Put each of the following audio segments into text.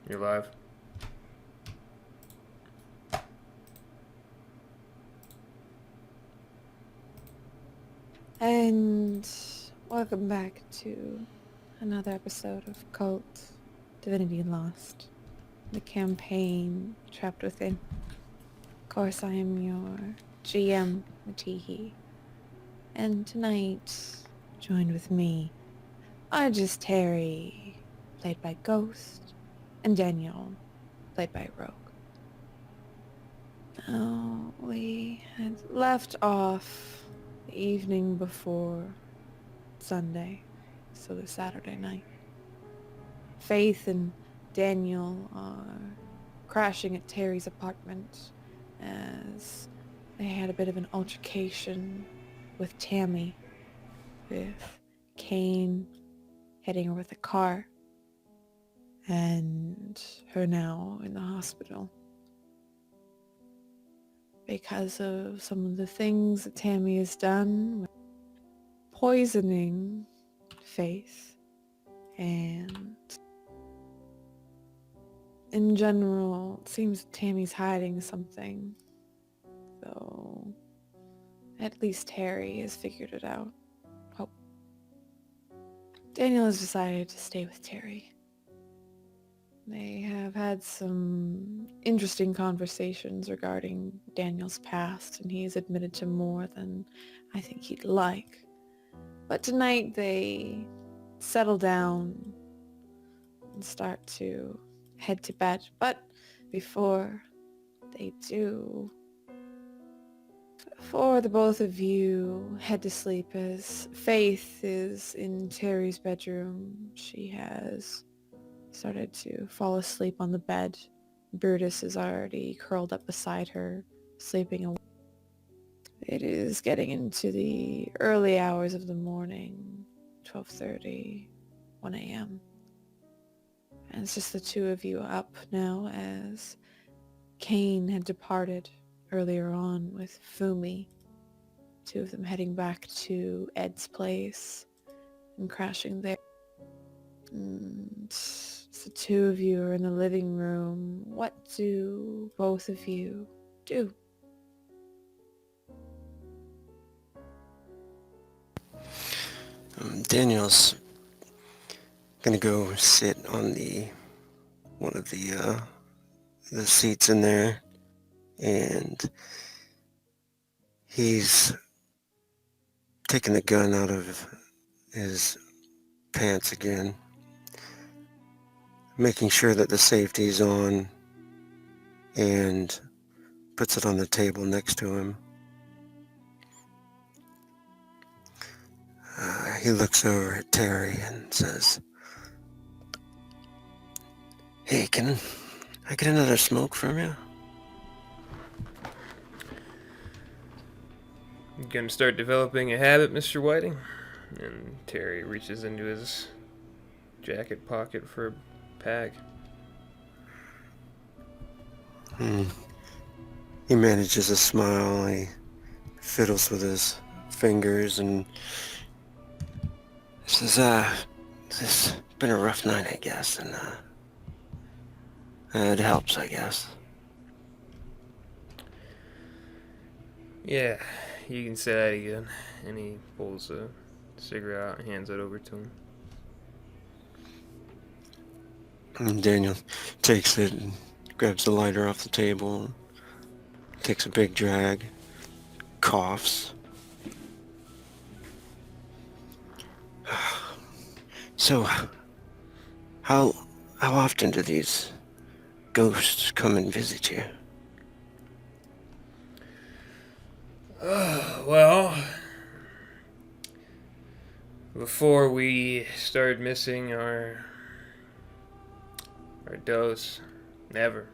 You're live. And welcome back to another episode of Kult, Divinity Lost, the campaign Trapped Within. Of course, I am your GM, Matihi, and tonight, joined with me, are just Terry, played by Ghost, and Daniel, played by Rogue. Now, we had left off the evening before Sunday, so the Saturday night. Faith and Daniel are crashing at Terry's apartment as they had a bit of an altercation with Tammy, with Kane hitting her with a car and her now in the hospital because of some of the things that Tammy has done with poisoning Faith, and in general it seems Tammy's hiding something, though at least Terry has figured it out. Oh, Daniel has decided to stay with Terry. They have had some interesting conversations regarding Daniel's past, and he's admitted to more than I think he'd like. But tonight they settle down and start to head to bed. But before they do, before the both of you head to sleep, as Faith is in Terry's bedroom, she has started to fall asleep on the bed. Brutus is already curled up beside her, sleeping away. It is getting into the early hours of the morning, 12:30, 1 a.m. And it's just the two of you up now, as Kane had departed earlier on with Fumi, two of them heading back to Ed's place and crashing there. And the two of you are in the living room. What do both of you do? Daniel's gonna go sit on one of the seats in there, and he's taking the gun out of his pants again, making sure that the safety's on, and puts it on the table next to him. He looks over at Terry and says, "Hey, can I get another smoke from you?" You gonna start developing a habit, Mr. Whiting? And Terry reaches into his jacket pocket for a pack. Hmm. He manages a smile. He fiddles with his fingers and says, "This been a rough night, I guess, and it helps, I guess." Yeah, you can say that again. And he pulls a cigarette out and hands it over to him. And Daniel takes it and grabs the lighter off the table, takes a big drag, coughs. So, how often do these ghosts come and visit you? Well, before we started missing our dose, never.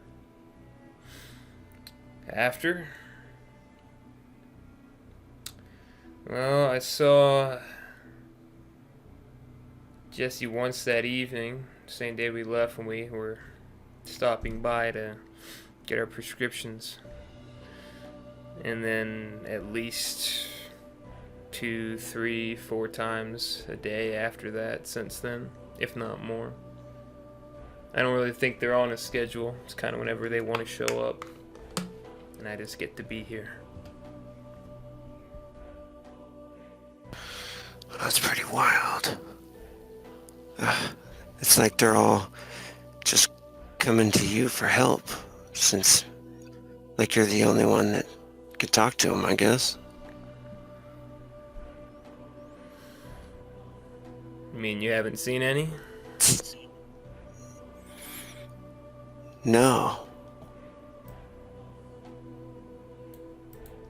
After, well, I saw Jesse once that evening, same day we left, when we were stopping by to get our prescriptions. And then at least 2, 3, 4 times a day after that since then, if not more. I don't really think they're on a schedule. It's kind of whenever they want to show up. And I just get to be here. That's pretty wild. It's like they're all just coming to you for help, since, like, you're the only one that could talk to them, I guess. You mean you haven't seen any? No.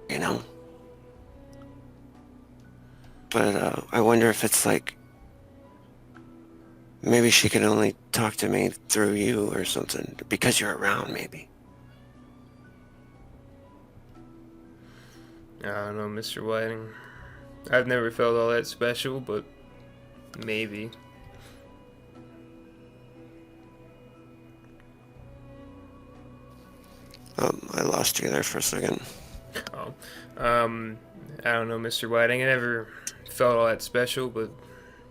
You know? But, I wonder if it's like, maybe she can only talk to me through you or something, because you're around, maybe. I don't know, Mr. Whiting. I've never felt all that special, but maybe. I lost you there for a second. Oh. I don't know, Mr. Whiting. I never felt all that special, but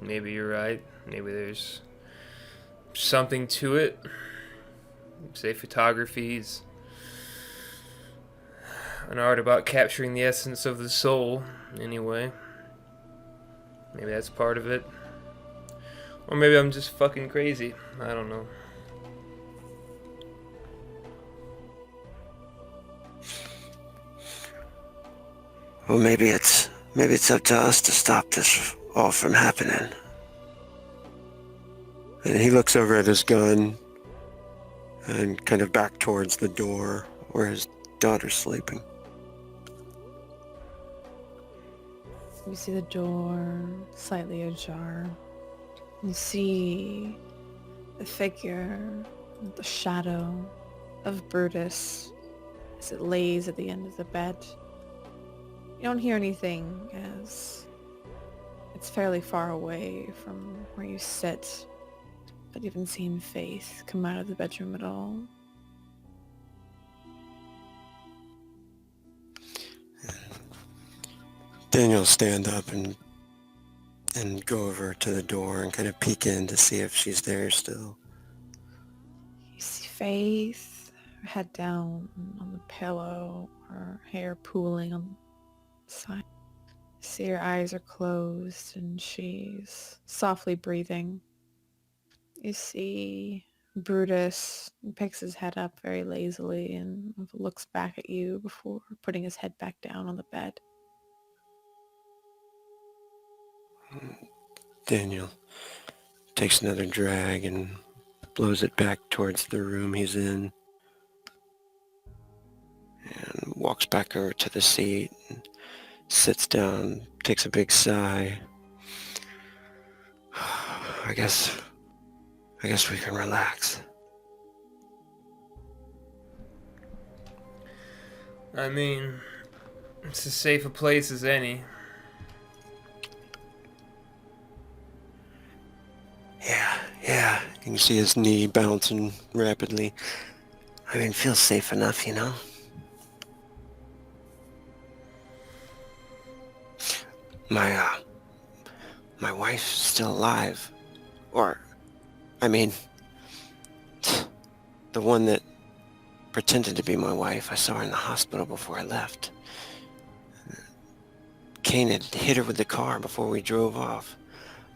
maybe you're right. Maybe there's something to it. Say photography's an art about capturing the essence of the soul, anyway. Maybe that's part of it. Or maybe I'm just fucking crazy. I don't know. Well, maybe it's up to us to stop this all from happening. And he looks over at his gun and kind of back towards the door where his daughter's sleeping. You see the door slightly ajar. You see the figure, the shadow of Brutus as it lays at the end of the bed. You don't hear anything as it's fairly far away from where you sit, but you haven't seen Faith come out of the bedroom at all. Daniel stand up and go over to the door and kind of peek in to see if she's there still. You see Faith, her head down on the pillow, her hair pooling on the side. You see her eyes are closed and she's softly breathing. You see Brutus picks his head up very lazily and looks back at you before putting his head back down on the bed. Daniel takes another drag and blows it back towards the room he's in and walks back over to the seat and sits down, takes a big sigh. I guess we can relax. I mean, it's as safe a place as any. Yeah. You can see his knee bouncing rapidly. I mean, feels safe enough, you know? My wife's still alive. Or, I mean, the one that pretended to be my wife. I saw her in the hospital before I left. Kane had hit her with the car before we drove off.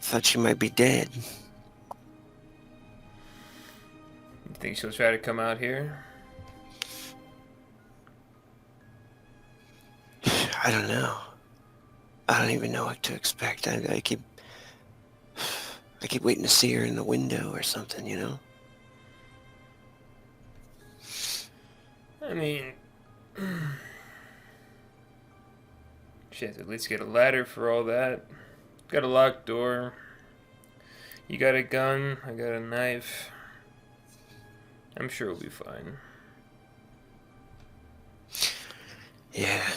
Thought she might be dead. You think she'll try to come out here? I don't know. I don't even know what to expect. I keep waiting to see her in the window or something, you know? I mean, she has to at least get a ladder for all that. Got a locked door. You got a gun. I got a knife. I'm sure we'll be fine. Yeah.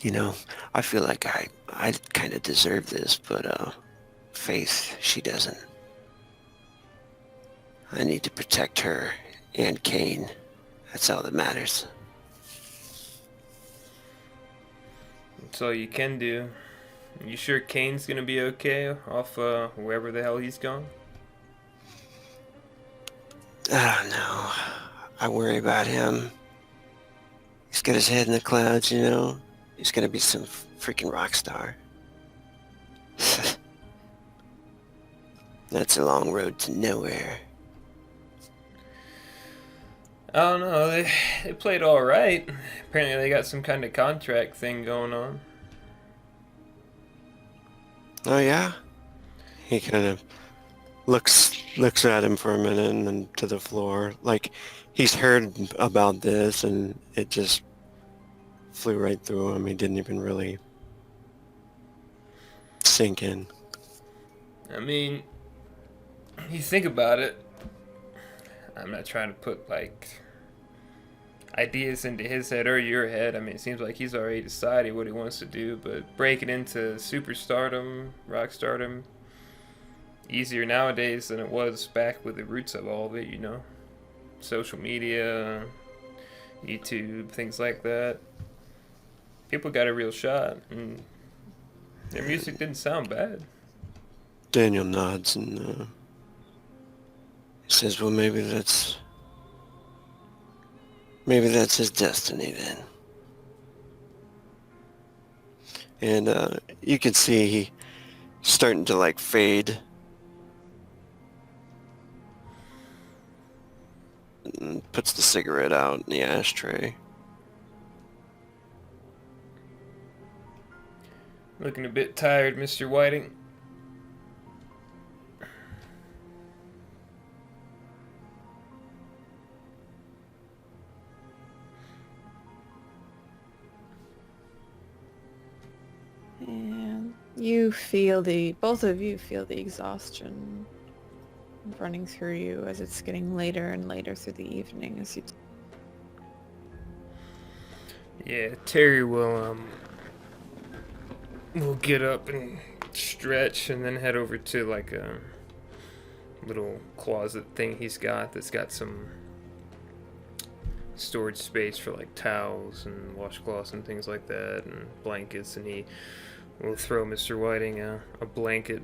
You know, I feel like I kind of deserve this, but, Faith, she doesn't. I need to protect her and Kane. That's all that matters. That's all you can do. You sure Kane's gonna be okay off wherever the hell he's gone? I don't know. I worry about him. He's got his head in the clouds, you know? He's gonna be some freaking rock star. That's a long road to nowhere. I don't know. They played all right. Apparently, they got some kind of contract thing going on. Oh yeah? He kind of looks at him for a minute and then to the floor. Like he's heard about this and it just flew right through him. He didn't even really sink in. I mean, you think about it. I'm not trying to put like ideas into his head or your head. I mean, it seems like he's already decided what he wants to do, but breaking into superstardom, rock stardom, easier nowadays than it was back with the roots of all of it, you know? Social media, YouTube, things like that. People got a real shot, and their music didn't sound bad. Daniel nods and he says, well, maybe that's his destiny then. And you can see he starting to like fade. And puts the cigarette out in the ashtray. Looking a bit tired, Mr. Whiting. And both of you feel the exhaustion running through you as it's getting later and later through the evening as you Yeah, Terry will get up and stretch and then head over to like a little closet thing he's got that's got some storage space for like towels and washcloths and things like that and blankets, and he will throw Mr. Whiting a blanket.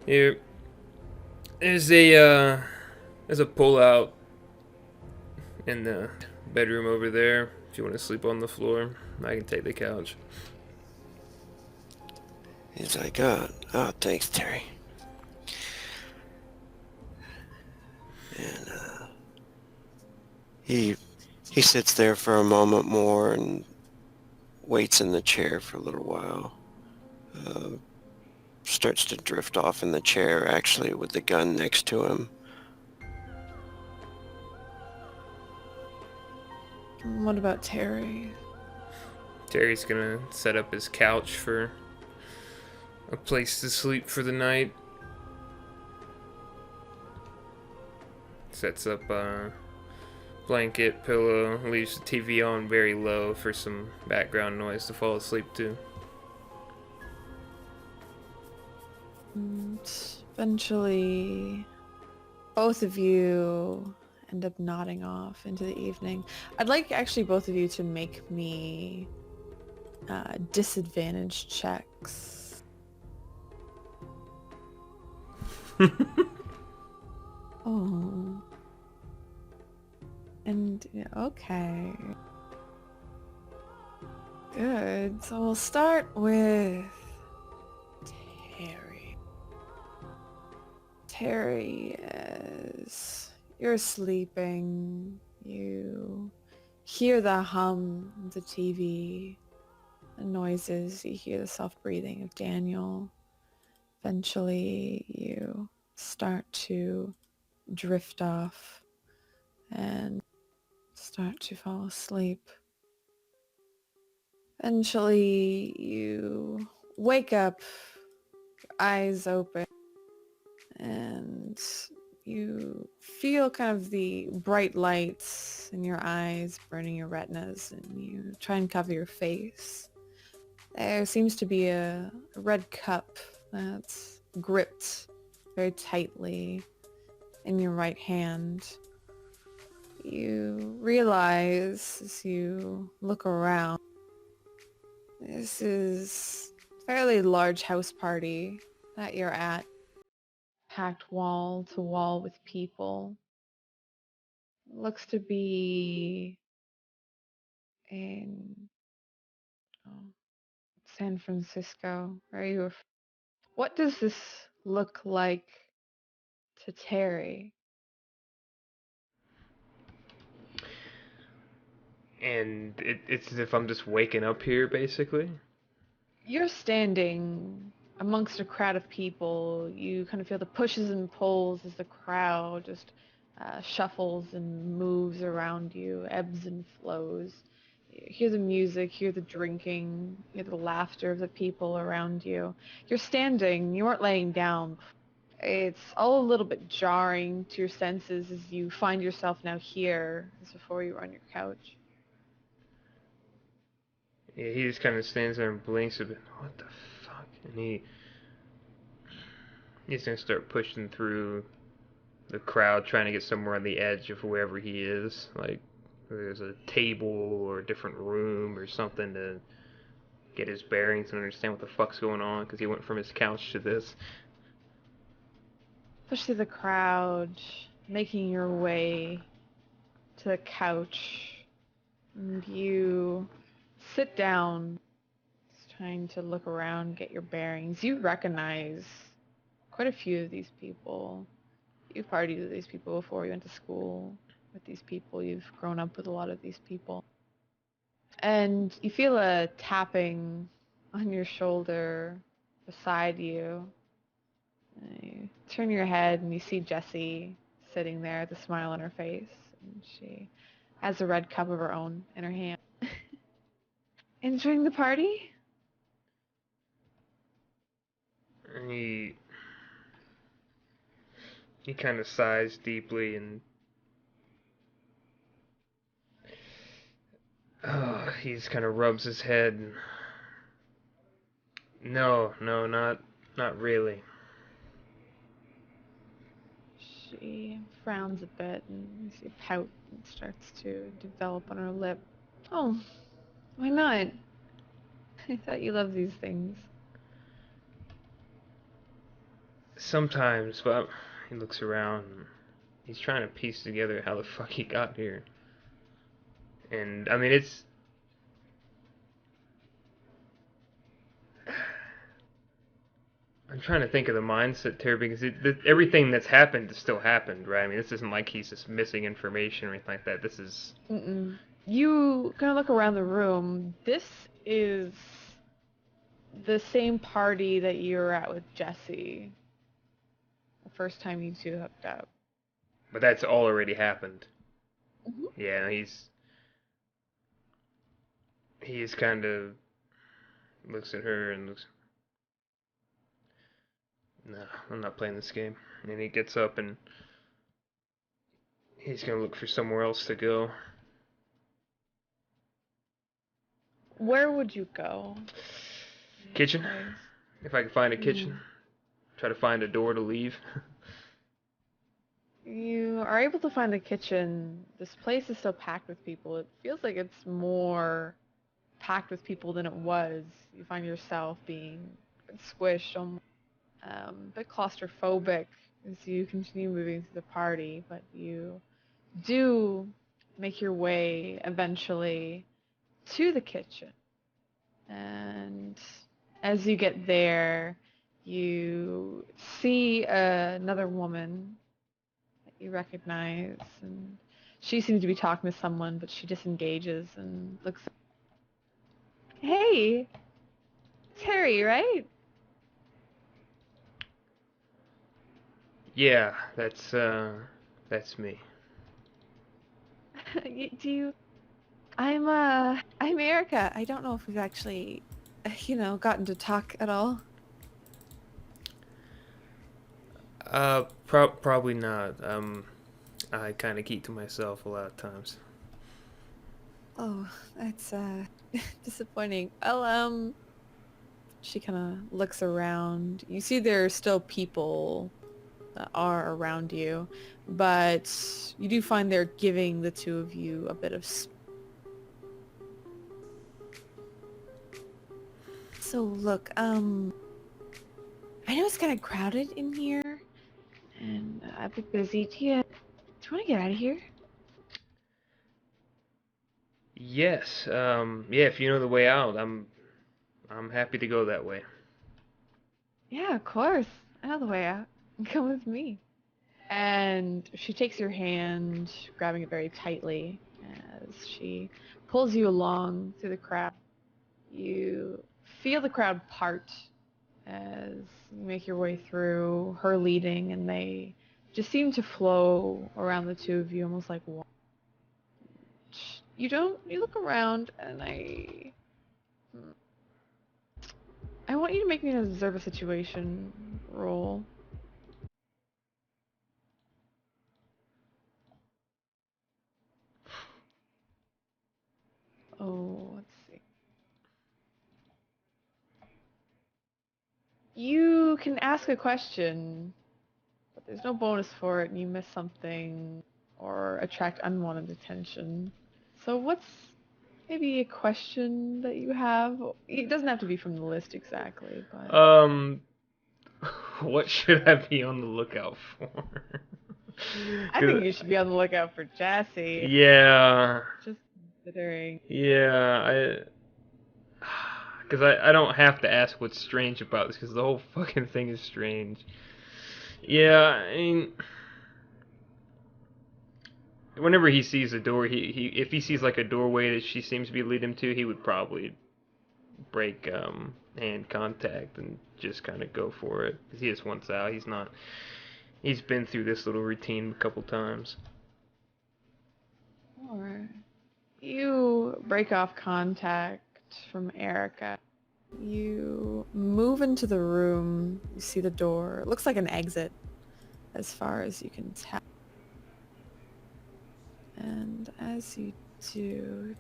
Here, there's a pull out in the bedroom over there. If you want to sleep on the floor, I can take the couch. He's like, oh, thanks, Terry. And he sits there for a moment more and waits in the chair for a little while. Starts to drift off in the chair, actually, with the gun next to him. What about Terry? Terry's gonna set up his couch for a place to sleep for the night. Sets up a blanket, pillow, leaves the TV on very low for some background noise to fall asleep to. And eventually, both of you end up nodding off into the evening. I'd like actually both of you to make me disadvantage checks. Oh. And yeah, okay. Good. So we'll start with Terry. Terry, as you're sleeping, you hear the hum of the TV, the noises, you hear the soft breathing of Daniel. Eventually, you start to drift off and start to fall asleep. Eventually, you wake up, your eyes open, and you feel kind of the bright lights in your eyes burning your retinas, and you try and cover your face. There seems to be a red cup that's gripped very tightly in your right hand. You realize as you look around, this is a fairly large house party that you're at, packed wall to wall with people. looks to be in oh, San Francisco. Are you? What does this look like to Terry? And it's as if I'm just waking up here, basically. You're standing amongst a crowd of people. You kind of feel the pushes and pulls as the crowd just shuffles and moves around you, ebbs and flows. You hear the music, hear the drinking, hear the laughter of the people around you. You're standing, you aren't laying down. It's all a little bit jarring to your senses as you find yourself now here as before you were on your couch. Yeah, he just kind of stands there and blinks a bit. What the fuck? And he's gonna start pushing through the crowd, trying to get somewhere on the edge of wherever he is. Like, there's a table or a different room or something to get his bearings and understand what the fuck's going on, because he went from his couch to this. Push through the crowd, making your way to the couch, and you sit down, trying to look around, get your bearings. You recognize quite a few of these people. You've partied with these people before. You went to school with these people. You've grown up with a lot of these people. And you feel a tapping on your shoulder beside you. You turn your head and you see Jessie sitting there with a smile on her face. And she has a red cup of her own in her hand. Enjoying the party? And he kind of sighs deeply and he just kind of rubs his head. And, no, not really. She frowns a bit and you see a pout starts to develop on her lip. Oh, why not? I thought you loved these things. Sometimes, but he looks around. And he's trying to piece together how the fuck he got here. And I mean, it's I'm trying to think of the mindset there because everything that's happened has still happened, right? I mean, this isn't like he's just missing information or anything like that. This is Mm-mm. You kind of look around the room. This is the same party that you were at with Jesse. The first time you two hooked up. but that's all already happened. Mhm. Yeah, he's kind of looks at her and looks. No, I'm not playing this game. And he gets up and he's gonna look for somewhere else to go. Where would you go? Kitchen. If I can find a kitchen. Try to find a door to leave. You are able to find a kitchen. This place is still packed with people. It feels like it's more packed with people than it was. You find yourself being squished, a bit claustrophobic as you continue moving through the party, but you do make your way eventually to the kitchen. And as you get there, you see another woman that you recognize, and she seems to be talking to someone, but she disengages and looks. Hey, Terry, right? Yeah, that's me. Do you? I'm Erica. I don't know if we've actually, gotten to talk at all. Probably not. I kind of keep to myself a lot of times. Oh, that's disappointing. Well, she kind of looks around. You see there are still people that are around you, but you do find they're giving the two of you a bit of So look, I know it's kind of crowded in here, and a bit busy. Do you want to get out of here? Yes. Yeah. If you know the way out, I'm happy to go that way. Yeah, of course. I know the way out. Come with me. And she takes your hand, grabbing it very tightly as she pulls you along through the crowd. You feel the crowd part as you make your way through, her leading, and they just seem to flow around the two of you almost like one. You look around, and I want you to make me an observe a situation roll. Oh, let's see. You can ask a question, but there's no bonus for it, and you miss something or attract unwanted attention. So what's maybe a question that you have? It doesn't have to be from the list exactly, but Um, what should I be on the lookout for? I think you should be on the lookout for Jassy. Yeah, Just considering. yeah, because I don't have to ask what's strange about this, because the whole fucking thing is strange. Yeah, I mean, whenever he sees a door, he if he sees like a doorway that she seems to be leading him to, he would probably break hand contact and just kind of go for it. 'Cause he just wants out. He's been through this little routine a couple times. Or you break off contact from Erica. You move into the room. You see the door. It looks like an exit as far as you can tell. And as you do,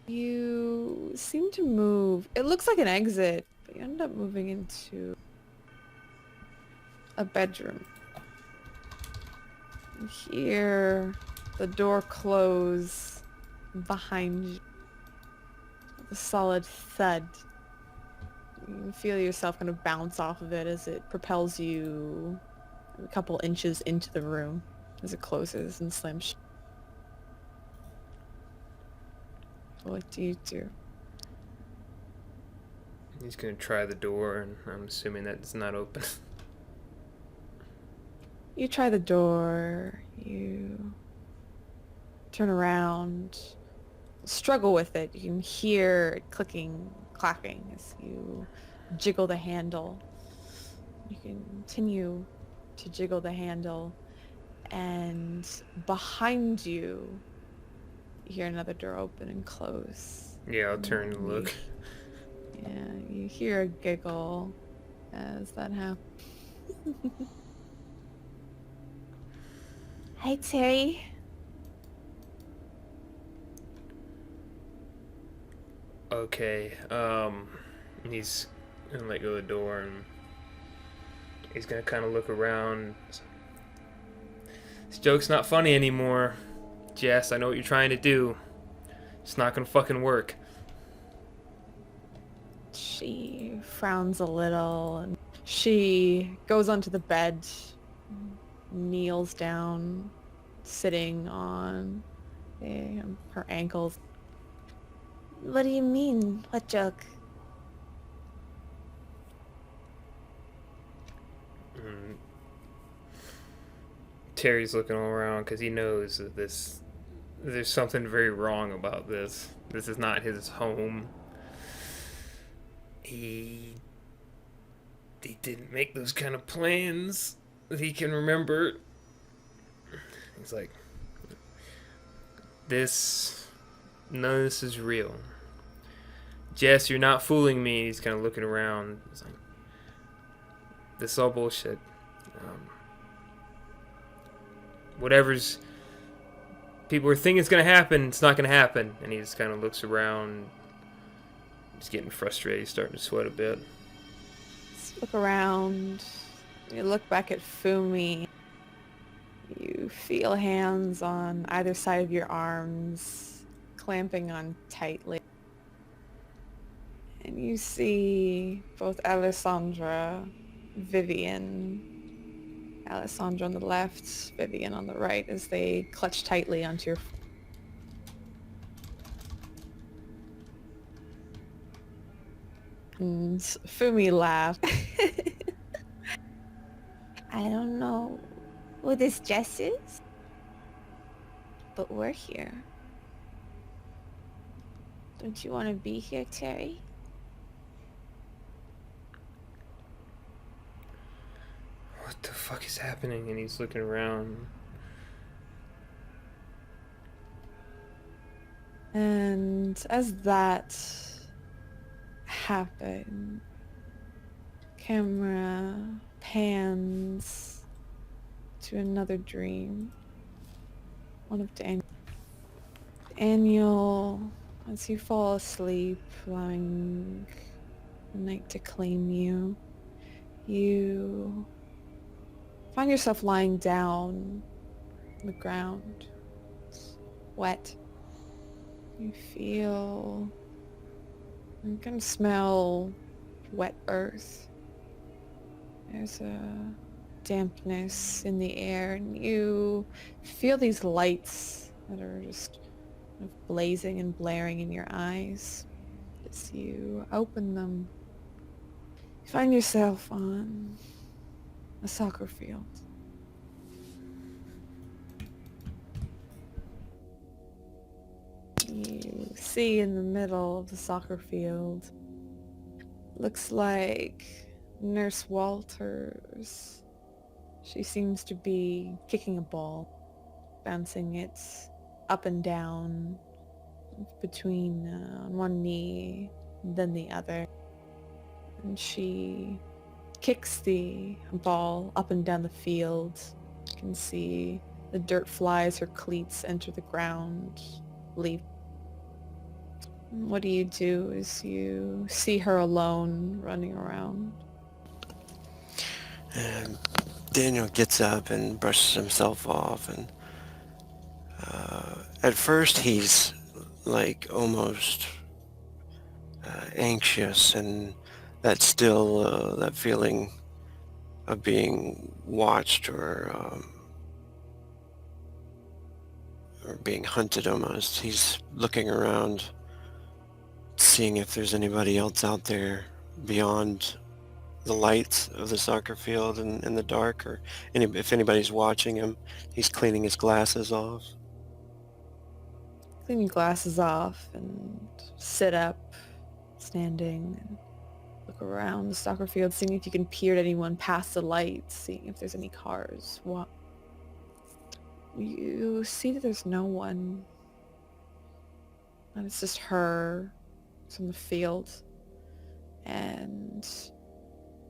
you seem to move. It looks like an exit, but you end up moving into a bedroom. You hear the door close behind you. A solid thud. You can feel yourself kind of bounce off of it as it propels you a couple inches into the room as it closes and slams shut. What do you do? He's gonna try the door, and I'm assuming that it's not open. You try the door, you turn around, struggle with it. You can hear it clicking, clacking as you jiggle the handle. You continue to jiggle the handle, and behind you, you hear another door open and close. Yeah, I'll turn and look. Yeah, you hear a giggle as that happens. Hey, Terry. Okay, he's gonna let go of the door, and he's gonna kind of look around. This joke's not funny anymore. Jess, I know what you're trying to do. It's not gonna fucking work. She frowns a little, and she goes onto the bed, kneels down, sitting on her ankles. What do you mean? What joke? Mm. Terry's looking all around because he knows that there's something very wrong about this. This is not his home. He didn't make those kind of plans that he can remember. He's like, none of this is real. Jess, you're not fooling me. He's kind of looking around. He's like, this is all bullshit. Whatever's people are thinking it's gonna happen, it's not gonna happen. And he just kind of looks around. He's getting frustrated. He's starting to sweat a bit. Just look around. You look back at Fumi. You feel hands on either side of your arms, clamping on tightly. And you see both Alessandra, Vivian, Alessandra on the left, Vivian on the right, as they clutch tightly onto your... And Fumi laughs. I don't know who this Jess is, but we're here. Don't you want to be here, Terry? What the fuck is happening? And he's looking around. And as that happened, camera pans to another dream. One of Daniel, as you fall asleep, allowing the night to claim you, you find yourself lying down on the ground. It's wet. You feel... You can smell wet earth. There's a dampness in the air, and you feel these lights that are just kind of blazing and blaring in your eyes. As you open them, you find yourself on a soccer field. You see in the middle of the soccer field, looks like Nurse Walters. She seems to be kicking a ball, bouncing it up and down between one knee and then the other. And she kicks the ball up and down the field. You can see the dirt fly as her cleats enter the ground, leave. What do you do as you see her alone running around? And Daniel gets up and brushes himself off, and at first he's like almost anxious, and that's still that feeling of being watched or being hunted almost. He's looking around, seeing if there's anybody else out there beyond the lights of the soccer field and in the dark, or if anybody's watching him. He's cleaning his glasses off. Clean your glasses off and sit up, standing, and look around the soccer field, seeing if you can peer at anyone past the lights, seeing if there's any cars. What? You see that there's no one. And it's just her. It's in the field. And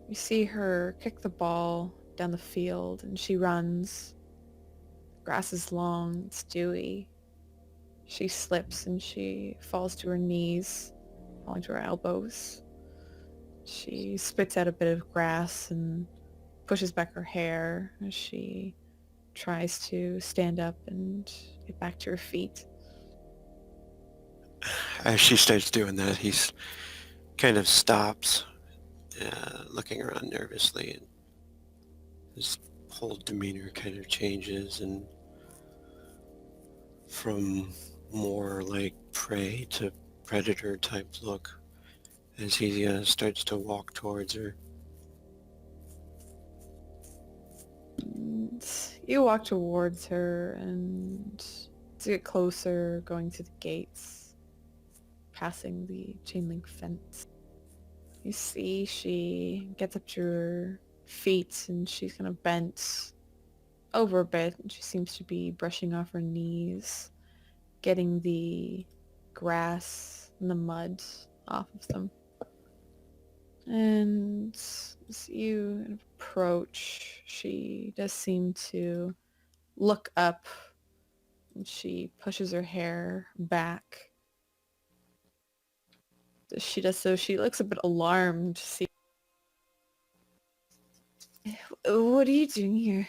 you see her kick the ball down the field, and she runs. The grass is long, it's dewy. She slips and she falls to her knees, falling to her elbows. She spits out a bit of grass and pushes back her hair as she tries to stand up and get back to her feet. As she starts doing that, he's kind of stops, looking around nervously, and his whole demeanor kind of changes, and from more like prey to predator type look as he starts to walk towards her. And you walk towards her, and to get closer, going to the gates, passing the chain link fence, you see she gets up to her feet, and she's kind of bent over a bit, and she seems to be brushing off her knees, getting the grass and the mud off of them. And as you approach, she does seem to look up, and she pushes her hair back. As she does so, she looks a bit alarmed. See, what are you doing here?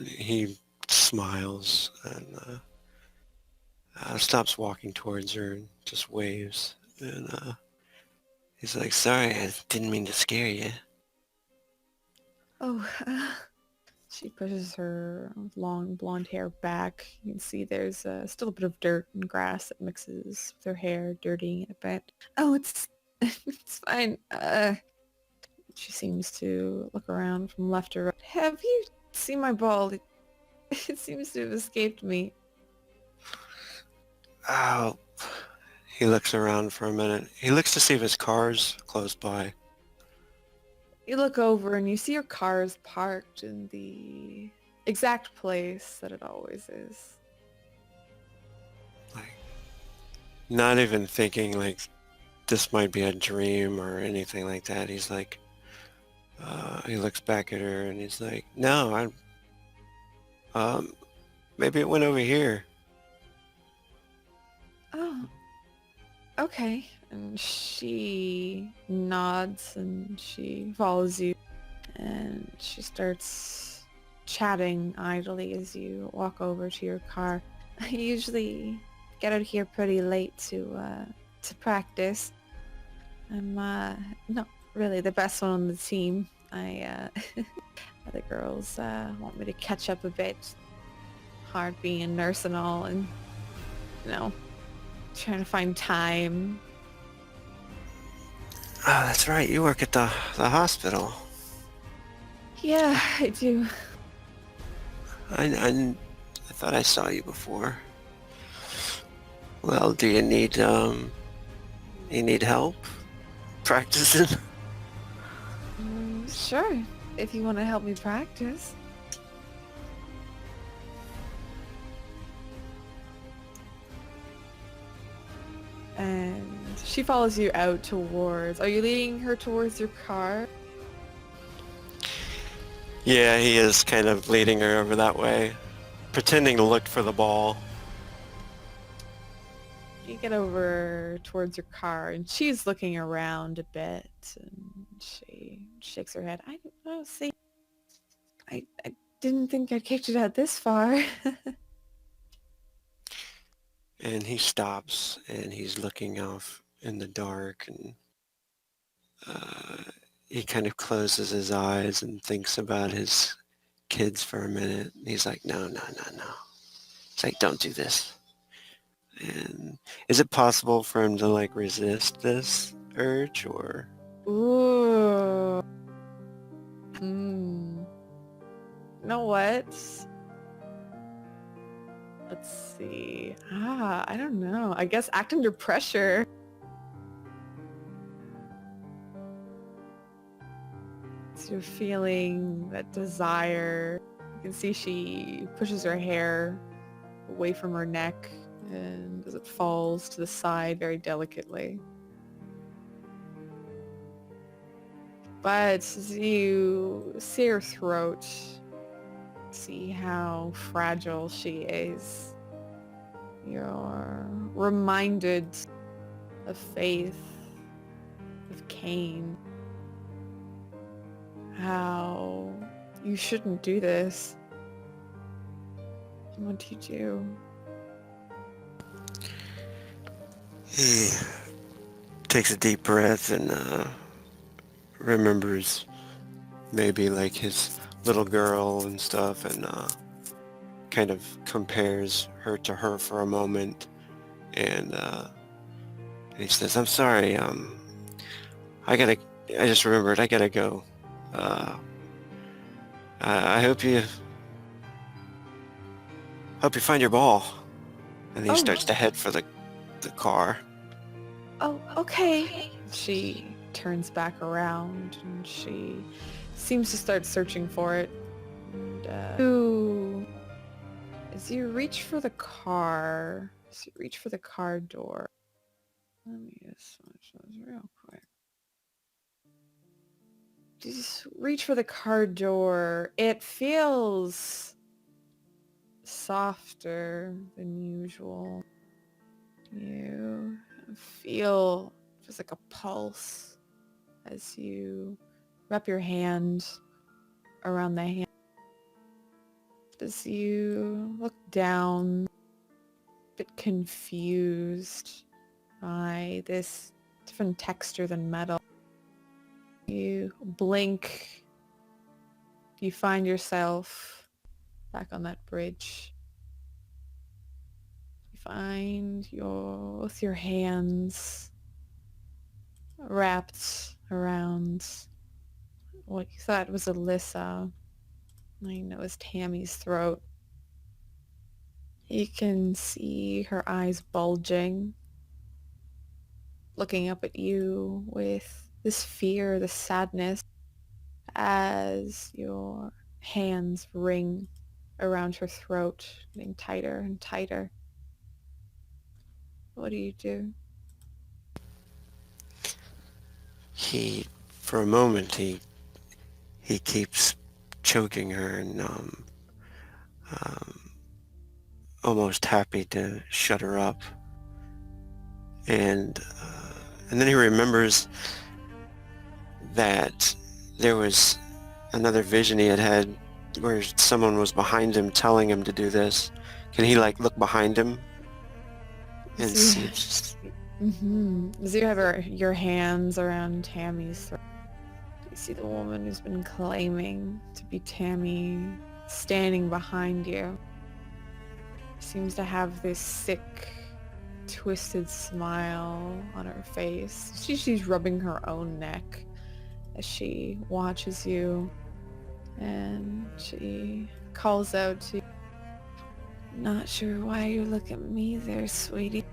He smiles and stops walking towards her and just waves. And he's like, "Sorry, I didn't mean to scare you." Oh, she pushes her long blonde hair back. You can see there's still a bit of dirt and grass that mixes with her hair, dirtying it a bit. Oh, it's it's fine. She seems to look around from left to right. Have you seen my ball? It seems to have escaped me. Oh, he looks around for a minute. He looks to see if his car's close by. You look over and you see your car is parked in the exact place that it always is. Like, not even thinking like this might be a dream or anything like that. He's like, he looks back at her and he's like, no, um, maybe it went over here. Oh, okay. And she nods and she follows you and she starts chatting idly as you walk over to your car. I usually get out here pretty late to practice. I'm not really the best one on the team. The girls want me to catch up a bit. Hard being a nurse and all, and you know, trying to find time. Oh, that's right. You work at the hospital. Yeah, I do. I thought I saw you before. Well, do you need help practicing? Sure, if you want to help me practice. And she follows you out towards... Are you leading her towards your car? Yeah, he is kind of leading her over that way, pretending to look for the ball. You get over towards your car and she's looking around a bit and she shakes her head. I don't see. I didn't think I'd kicked it out this far. And he stops and he's looking off in the dark and uh, he kind of closes his eyes and thinks about his kids for a minute. He's like, no, no, no, no. It's like, don't do this. And is it possible for him to like resist this urge or? Ooh. Hmm. You know what? Let's see. I don't know. I guess act under pressure. So you're feeling that desire. You can see she pushes her hair away from her neck and as it falls to the side very delicately. But as you see her throat, see how fragile she is, you're reminded of Faith, of Cain, how you shouldn't do this. What do you do? He takes a deep breath and remembers maybe like his little girl and stuff and kind of compares her to her for a moment and he says, I'm sorry, I just remembered, I gotta go. I hope you find your ball. And he Oh. starts to head for the car. Oh, okay. She turns back around and she seems to start searching for it. And, as you reach for the car, door. Let me just switch those real quick. Just reach for the car door. It feels softer than usual. You feel just like a pulse as you wrap your hand around the hand. As you look down, a bit confused by this different texture than metal. You blink you find yourself back on that bridge. You find with your hands wrapped around what you thought was Alyssa. I know it's Tammy's throat. You can see her eyes bulging, looking up at you with this fear, this sadness, as your hands ring around her throat, getting tighter and tighter. What do you do? For a moment, he keeps choking her and um, almost happy to shut her up. And then he remembers that there was another vision he had where someone was behind him telling him to do this. Can he like look behind him and see? As you have your hands around Tammy's throat, you see the woman who's been claiming to be Tammy standing behind you. She seems to have this sick, twisted smile on her face. She's rubbing her own neck as she watches you, and she calls out to you. Not sure why you look at me there, sweetie.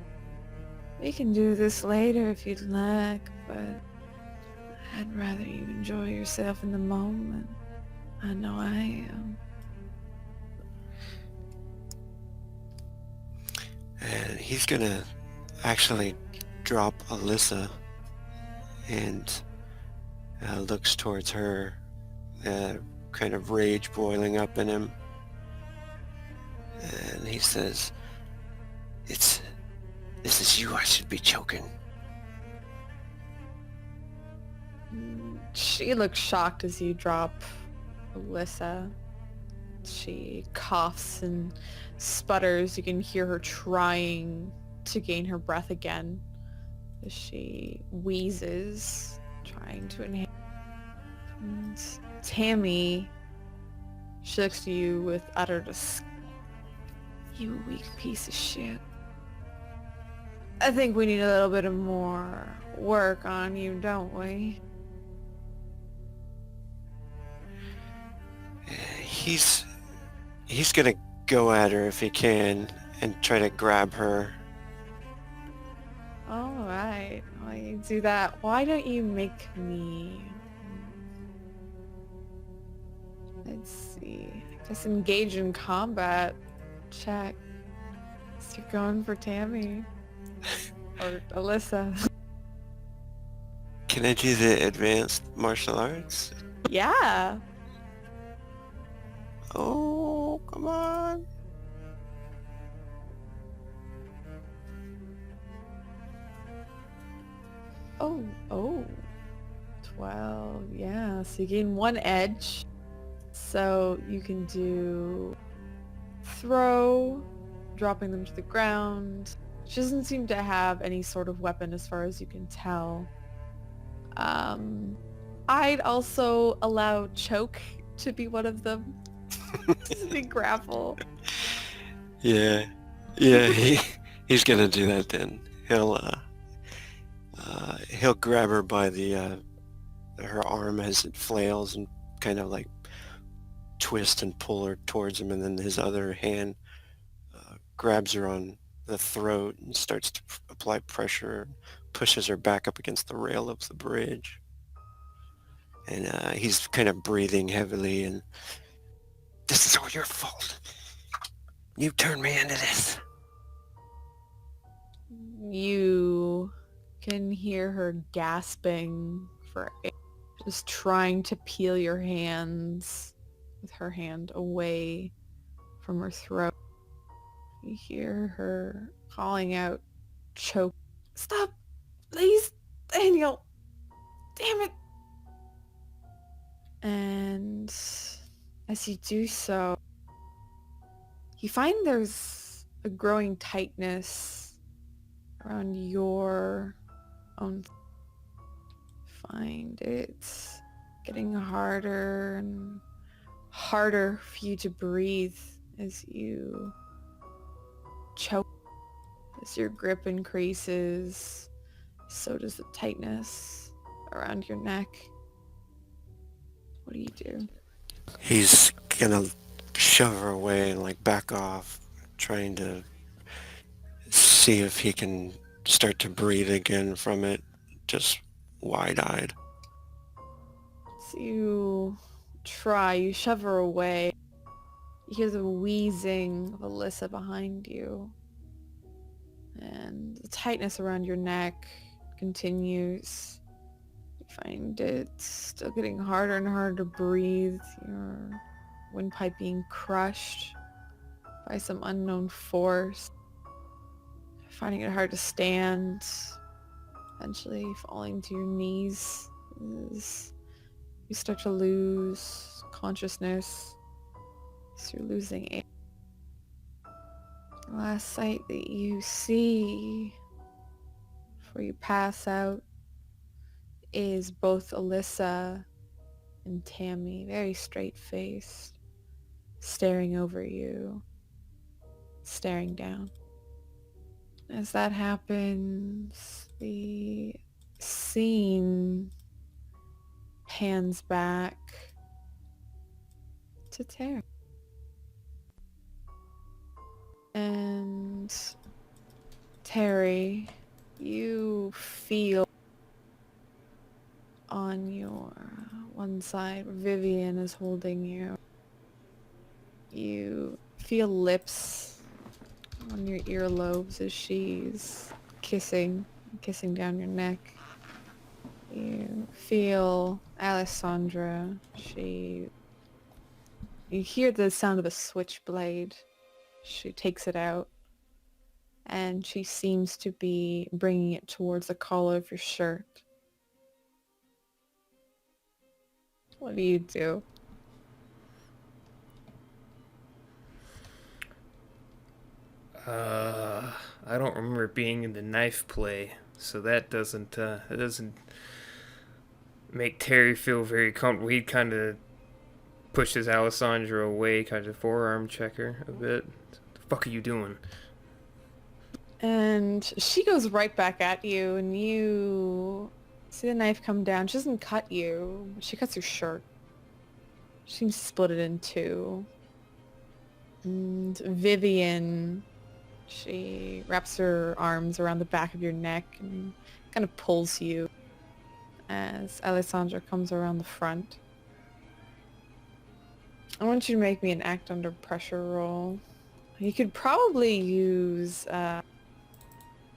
We can do this later if you'd like, but I'd rather you enjoy yourself in the moment. I know I am. And he's gonna actually drop Alyssa and looks towards her, kind of rage boiling up in him. And he says, this is you I should be choking. She looks shocked as you drop Alyssa. She coughs and sputters. You can hear her trying to gain her breath again as she wheezes, trying to inhale. And Tammy, she looks to you with utter disgust. You weak piece of shit. I think we need a little bit of more work on you, don't we? He's gonna go at her if he can and try to grab her. Alright, while you do that, why don't you make me... Let's see. I guess engage in combat. Check. So you're going for Tammy. Or Alyssa. Can I do the advanced martial arts? Yeah. Oh, come on. Oh. 12. Yeah, so you gain 1 edge. So you can do throw, dropping them to the ground. She doesn't seem to have any sort of weapon as far as you can tell. I'd also allow choke to be one of them. To be grapple. Yeah, he's gonna do that then. He'll grab her by her arm as it flails and kind of like twist and pull her towards him, and then his other hand grabs her on the throat and starts to apply pressure, pushes her back up against the rail of the bridge. And he's kind of breathing heavily, and this is all your fault. You turned me into this. You can hear her gasping for air, just trying to peel your hands with her hand away from her throat. You hear her calling out, choke. Stop! Please! Daniel! Damn it! And as you do so, you find there's a growing tightness around your own. Find it getting harder and harder for you to breathe as you choke. As your grip increases, so does the tightness around your neck. What do you do? He's gonna shove her away and like back off, trying to see if he can start to breathe again from it, just wide-eyed. So you try, you shove her away. You hear the wheezing of Alyssa behind you. And the tightness around your neck continues. You find it still getting harder and harder to breathe. Your windpipe being crushed by some unknown force. Finding it hard to stand. Eventually falling to your knees as you start to lose consciousness. So you're losing air. The last sight that you see before you pass out is both Alyssa and Tammy, very straight-faced, staring over you, staring down. As that happens, the scene pans back to Terry. And Terry, you feel on your one side where Vivian is holding you. You feel lips on your earlobes as she's kissing down your neck. You feel Alessandra. You hear the sound of a switchblade. She takes it out, and she seems to be bringing it towards the collar of your shirt. What do you do? I don't remember being in the knife play, so that doesn't make Terry feel very comfortable. He kind of pushes Alessandra away, kind of forearm checker a bit. What the fuck are you doing? And she goes right back at you, and you see the knife come down. She doesn't cut you. She cuts your shirt. She seems to split it in two. And Vivian, she wraps her arms around the back of your neck and kind of pulls you as Alessandra comes around the front. I want you to make me an act under pressure roll. You could probably use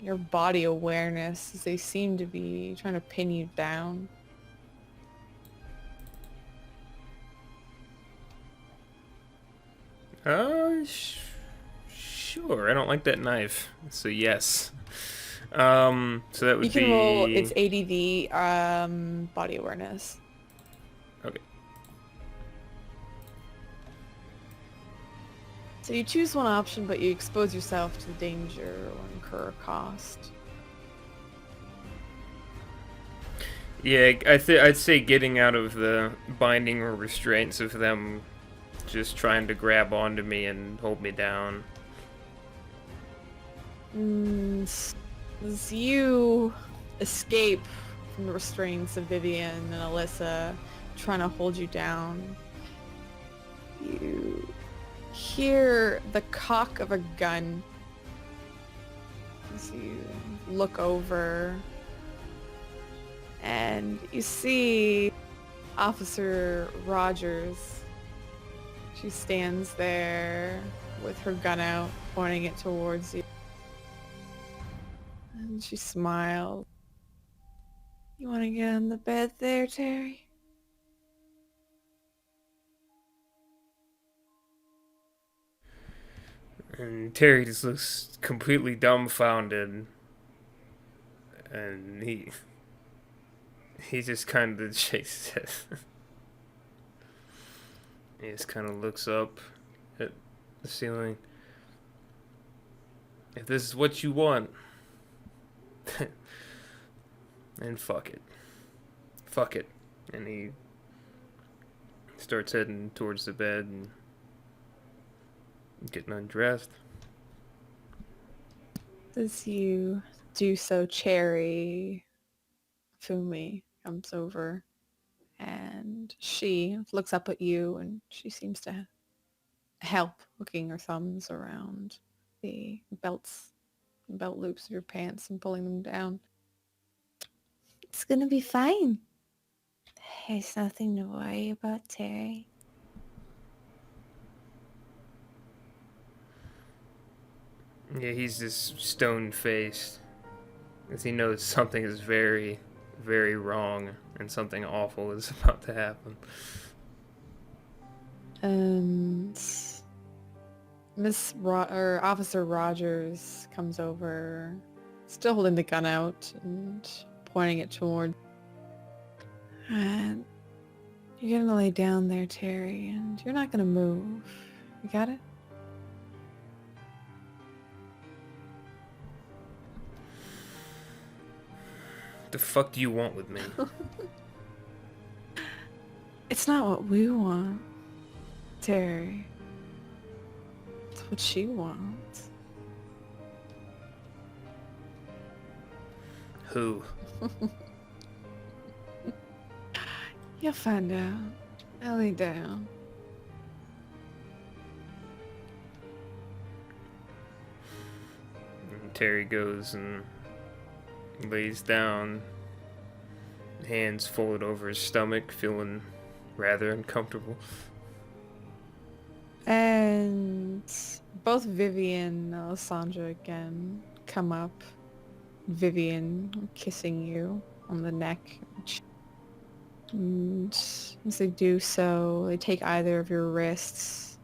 your body awareness, as they seem to be trying to pin you down. Sure. I don't like that knife, so yes. So that would You can be roll its ADV body awareness. Okay. So you choose one option, but you expose yourself to danger or incur a cost. Yeah, I'd say getting out of the binding or restraints of them just trying to grab onto me and hold me down. As you escape from the restraints of Vivian and Alyssa trying to hold you down, you hear the cock of a gun as you look over, and you see Officer Rogers. She stands there with her gun out, pointing it towards you. And she smiled. You want to get on the bed there, Terry? And Terry just looks completely dumbfounded. And he just kind of shakes his head. He just kind of looks up at the ceiling. If this is what you want, then fuck it. Fuck it. And he Starts heading towards the bed and getting undressed. As you do so, Cherry Fumi comes over and she looks up at you and she seems to help hooking her thumbs around the belt loops of your pants and pulling them down. It's gonna be fine. There's nothing to worry about, Terry. Yeah, he's just stone-faced, as he knows something is very, very wrong and something awful is about to happen. And Officer Rogers comes over, still holding the gun out and pointing it toward. And you're gonna lay down there, Terry, and you're not gonna move. You got it? The fuck do you want with me? It's not what we want, Terry. It's what she wants. Who? You'll find out. I'll lay down. And Terry goes and lays down, hands folded over his stomach, feeling rather uncomfortable. And both Vivian and Alessandra again come up. Vivian kissing you on the neck. And as they do so, they take either of your wrists,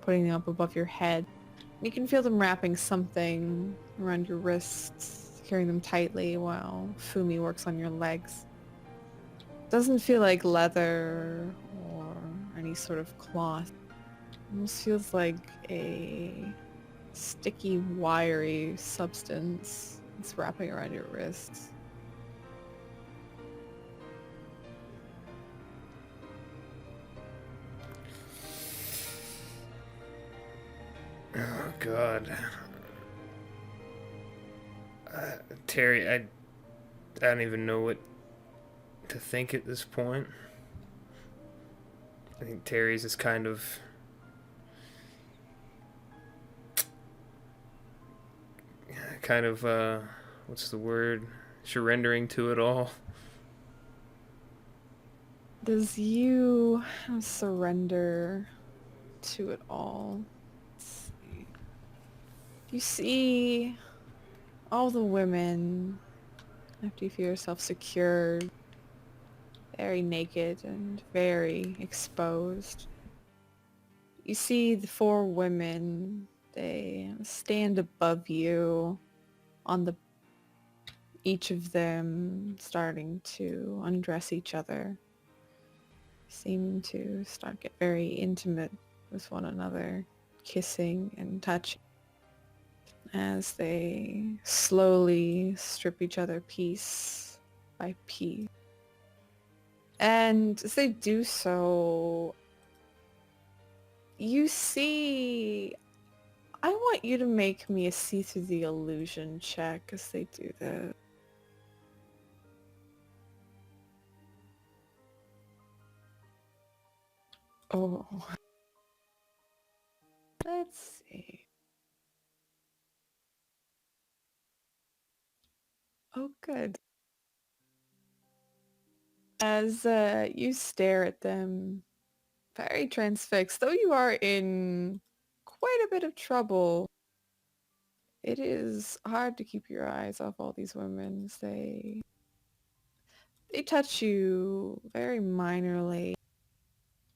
putting them up above your head. You can feel them wrapping something around your wrists, securing them tightly while Fumi works on your legs. Doesn't feel like leather or any sort of cloth. Almost feels like a sticky, wiry substance that's wrapping around your wrists. Oh God, Terry, I don't even know what to think at this point. I think Terry's is kind of what's the word? Surrendering to it all. Does you surrender to it all? Let's see. You see all the women after you feel yourself secured, very naked and very exposed. You see the four women, they stand above you on the each of them starting to undress each other. Seem to get very intimate with one another, kissing and touching as they slowly strip each other piece by piece. And as they do so, you see... I want you to make me a see through the illusion check as they do that. Oh. Let's see. Oh, good. As you stare at them, very transfixed, though you are in quite a bit of trouble, it is hard to keep your eyes off all these women. They touch you very minorly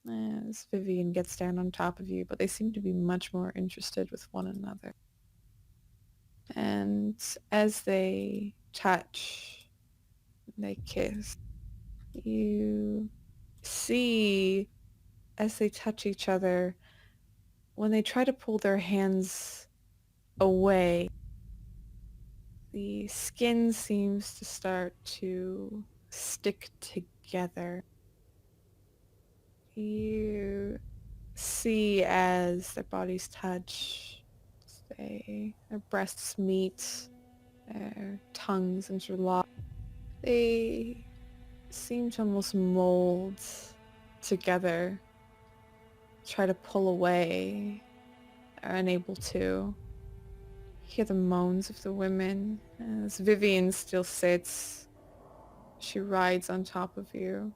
as Vivian gets down on top of you, but they seem to be much more interested with one another. And as they touch, they kiss, you see as they touch each other, when they try to pull their hands away, the skin seems to start to stick together. You see as their bodies touch, their breasts meet, their tongues interlock. They seem to almost mold together, try to pull away, are unable to. Hear the moans of the women as Vivian still sits. She rides on top of you.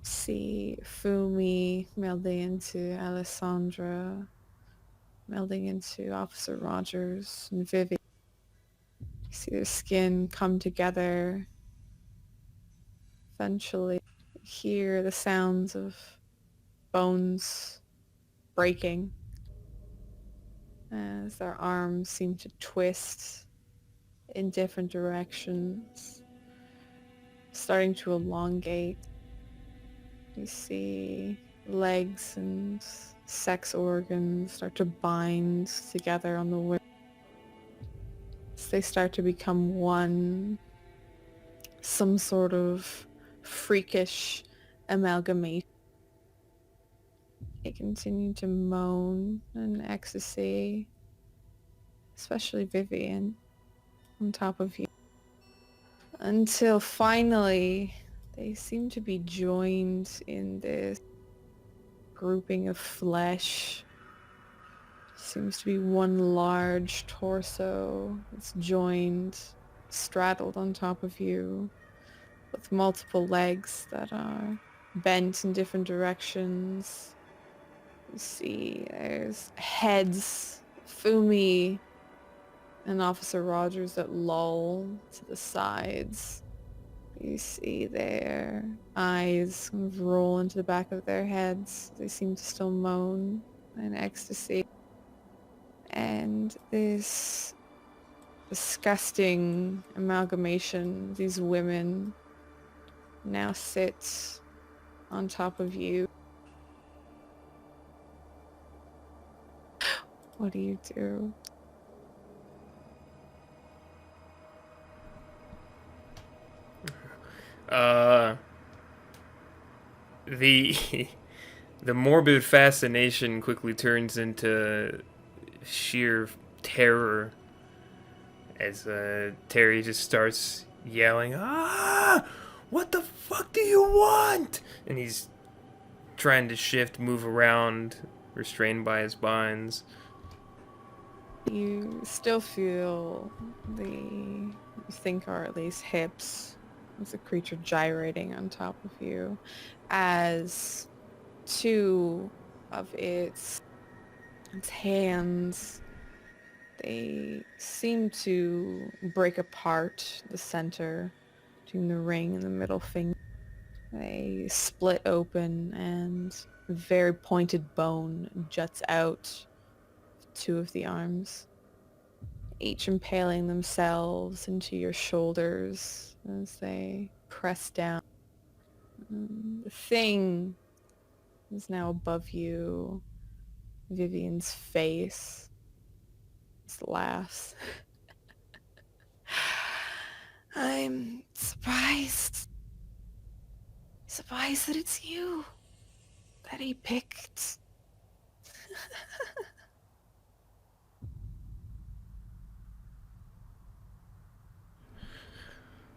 See Fumi melding into Alessandra, melding into Officer Rogers and Vivian. You see their skin come together. Eventually, you hear the sounds of bones breaking as their arms seem to twist in different directions, starting to elongate. You see legs and sex organs start to bind together on the women. They start to become one, some sort of freakish amalgamation. They continue to moan in ecstasy, especially Vivian on top of you, until finally they seem to be joined in this grouping of flesh. Seems to be one large torso that's joined, straddled on top of you, with multiple legs that are bent in different directions. You see there's heads, Fumi and Officer Rogers that loll to the sides. You see their eyes kind of roll into the back of their heads. They seem to still moan in ecstasy. And this disgusting amalgamation, these women now sit on top of you. What do you do? The the morbid fascination quickly turns into sheer terror as Terry just starts yelling, "Ah! What the fuck do you want?" And he's trying to shift, move around, restrained by his binds. You still feel you think are at least hips of the creature gyrating on top of you as two of its hands, they seem to break apart the center between the ring and the middle finger. They split open and a very pointed bone juts out of two of the arms, each impaling themselves into your shoulders as they press down. The thing is now above you. Vivian's face just laughs. I'm surprised that it's you that he picked.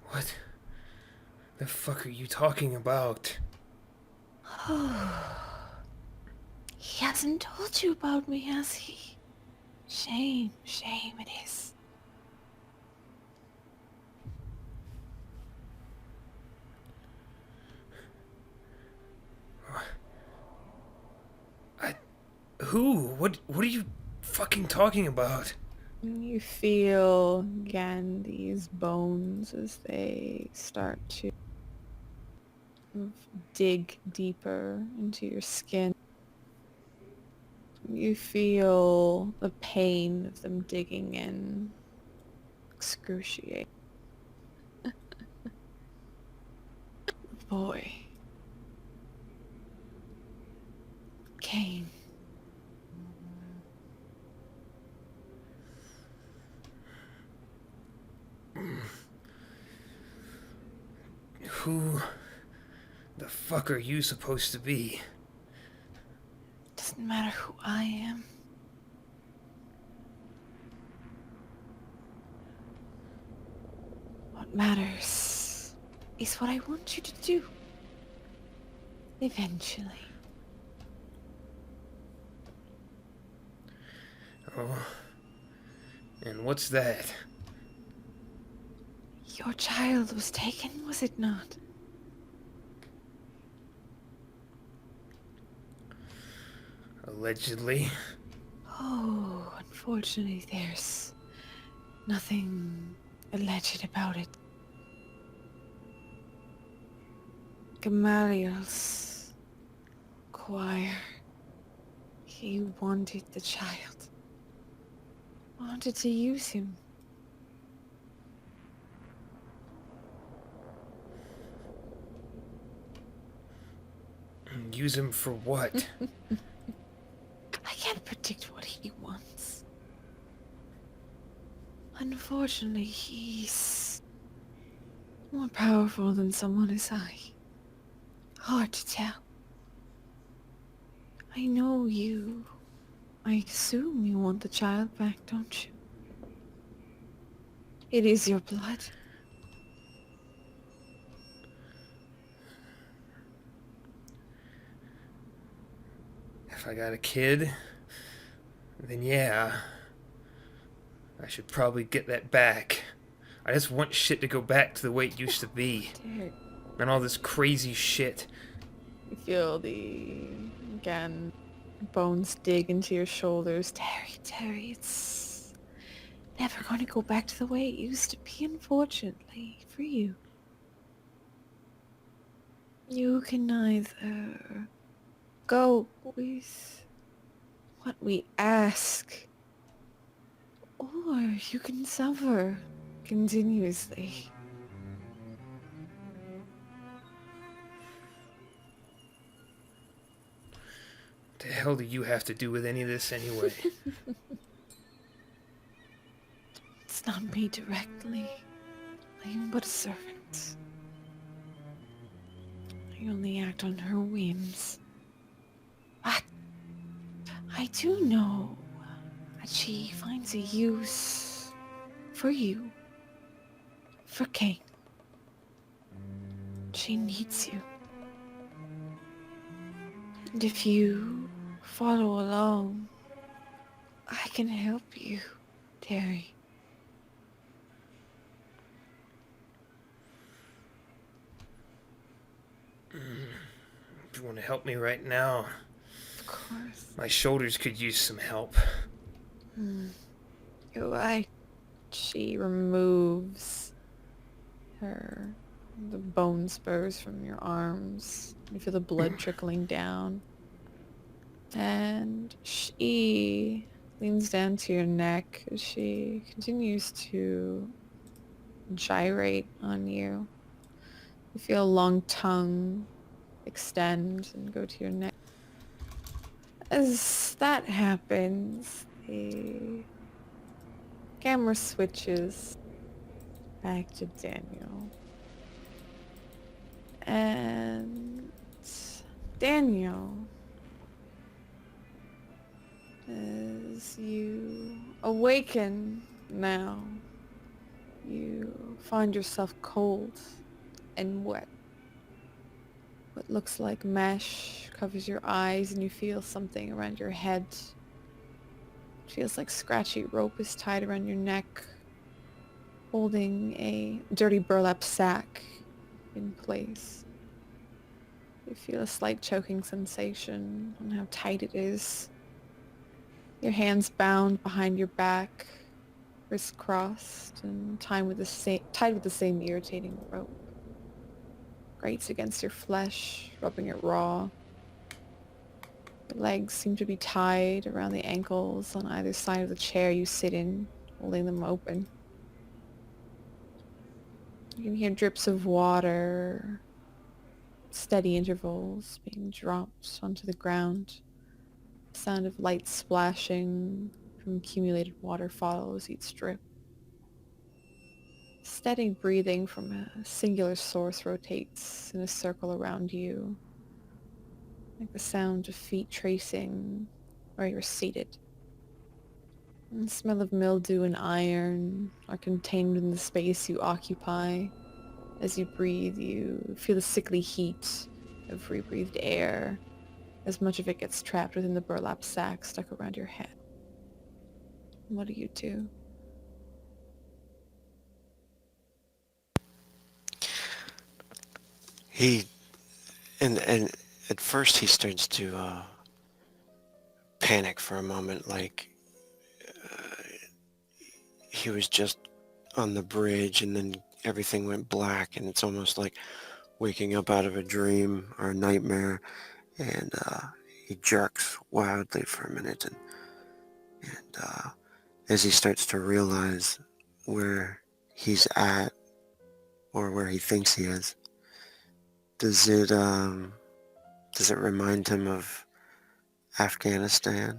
What the fuck are you talking about? He hasn't told you about me, has he? Shame it is. Who? What are you fucking talking about? You feel again these bones as they start to dig deeper into your skin. You feel the pain of them digging in. Excruciating. Boy. Cain. The fuck are you supposed to be? Doesn't matter who I am. What matters is what I want you to do. Eventually. Oh. And what's that? Your child was taken, was it not? Allegedly. Oh, unfortunately there's nothing alleged about it. Gamaliel's choir. He wanted the child. Wanted to use him. Use him for what? I can't predict what he wants. Unfortunately, he's more powerful than someone as I. Hard to tell. I know you. I assume you want the child back, don't you? It is your blood. If I got a kid, then yeah. I should probably get that back. I just want shit to go back to the way it used to be. Derek, And all this crazy shit. you feel again, bones dig into your shoulders. Terry, it's never going to go back to the way it used to be, unfortunately, for you. You can either go with what we ask, or you can suffer continuously. What the hell do you have to do with any of this anyway? It's not me directly. I am but a servant. I only act on her whims. But I do know that she finds a use for you. For Kate. She needs you. And if you follow along, I can help you, Terry. If you want to help me right now, Of course. my shoulders could use some help. You're right. She removes the bone spurs from your arms. You feel the blood trickling down. And she leans down to your neck as she continues to gyrate on you. You feel a long tongue extend and go to your neck. As that happens, the camera switches back to Daniel. And Daniel, as you awaken now, you find yourself cold and wet. What looks like mesh covers your eyes and you feel something around your head. It feels like scratchy rope is tied around your neck, holding a dirty burlap sack in place. You feel a slight choking sensation on how tight it is. Your hands bound behind your back, wrists crossed and tied with the same irritating rope. Grates against your flesh, rubbing it raw. Your legs seem to be tied around the ankles on either side of the chair you sit in, holding them open. You can hear drips of water, steady intervals being dropped onto the ground. The sound of light splashing from accumulated water follows each drip. Steady breathing from a singular source rotates in a circle around you, like the sound of feet tracing where you're seated. And the smell of mildew and iron are contained in the space you occupy. As you breathe, you feel the sickly heat of rebreathed air, as much of it gets trapped within the burlap sack stuck around your head. What do you do? He and at first he starts to panic for a moment, like he was just on the bridge and then everything went black, and it's almost like waking up out of a dream or a nightmare. And he jerks wildly for a minute, and as he starts to realize where he's at or where he thinks he is, does it remind him of Afghanistan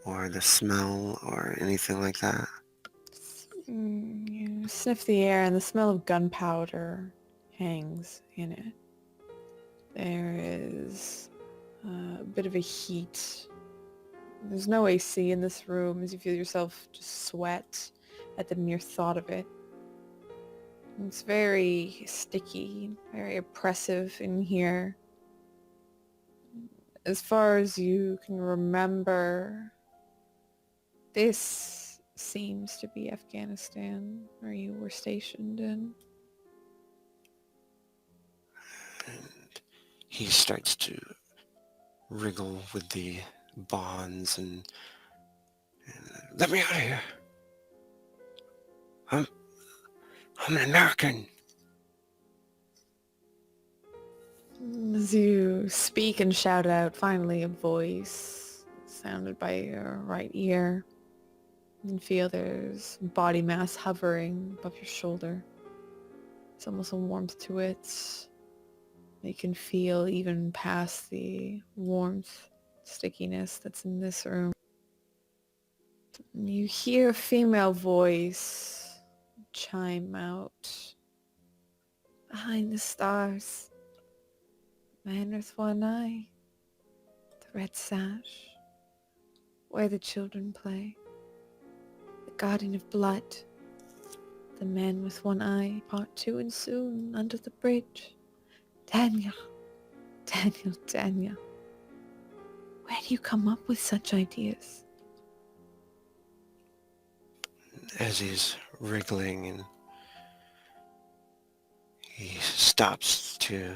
or the smell or anything like that? You sniff the air and the smell of gunpowder hangs in it. There is a bit of a heat. There's no AC in this room as you feel yourself just sweat at the mere thought of it. It's very sticky, very oppressive in here. As far as you can remember, this seems to be Afghanistan, where you were stationed in. And he starts to wriggle with the bonds and let me out of here. I'm an American. As you speak and shout out, finally a voice sounded by your right ear. You can feel there's body mass hovering above your shoulder. It's almost a warmth to it. You can feel even past the warmth, stickiness that's in this room. You hear a female voice chime out. Behind the stars, man with one eye, the red sash, where the children play, the guardian of blood, the man with one eye, part 2 and soon, under the bridge. Daniel, Daniel, Daniel. Where do you come up with such ideas? As he's wriggling, and he stops to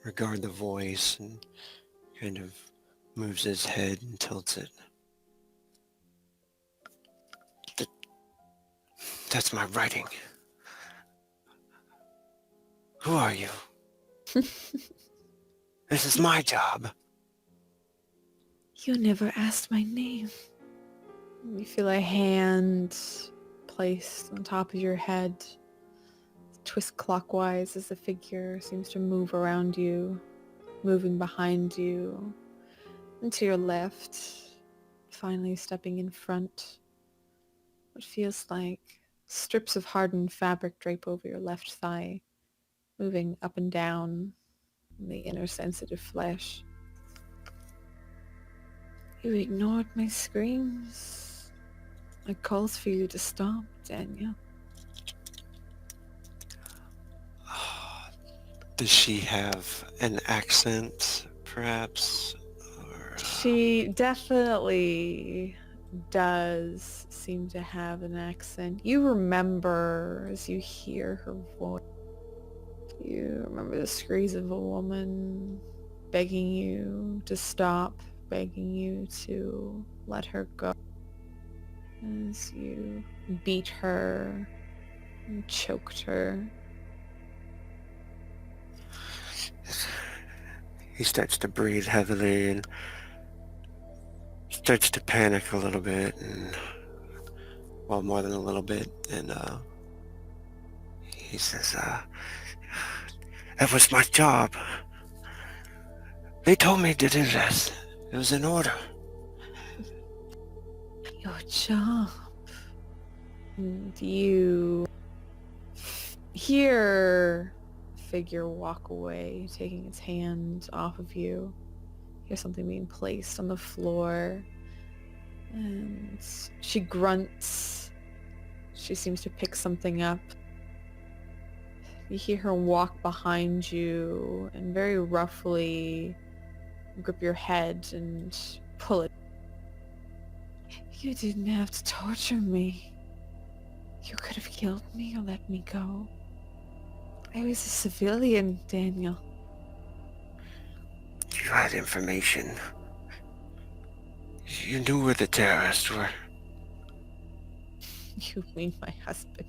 regard the voice and kind of moves his head and tilts it. That's my writing. Who are you? This is my job. You never asked my name. You feel a hand placed on top of your head, twist clockwise as the figure seems to move around you, moving behind you, and to your left, finally stepping in front. What feels like strips of hardened fabric drape over your left thigh, moving up and down in the inner sensitive flesh. You ignored my screams, my calls for you to stop, Daniel. Does she have an accent, perhaps? Or, She definitely does seem to have an accent. You remember as you hear her voice. You remember the screams of a woman begging you to stop, begging you to let her go. As you beat her and choked her. He starts to breathe heavily and starts to panic a little bit, and well, more than a little bit, and he says, that was my job. They told me to do this. It was an order. Your job. And you hear a figure walk away, taking its hand off of you. You hear something being placed on the floor. And she grunts. She seems to pick something up. You hear her walk behind you and very roughly grip your head and pull it. You didn't have to torture me. You could have killed me or let me go. I was a civilian, Daniel. You had information. You knew where the terrorists were. You mean my husband?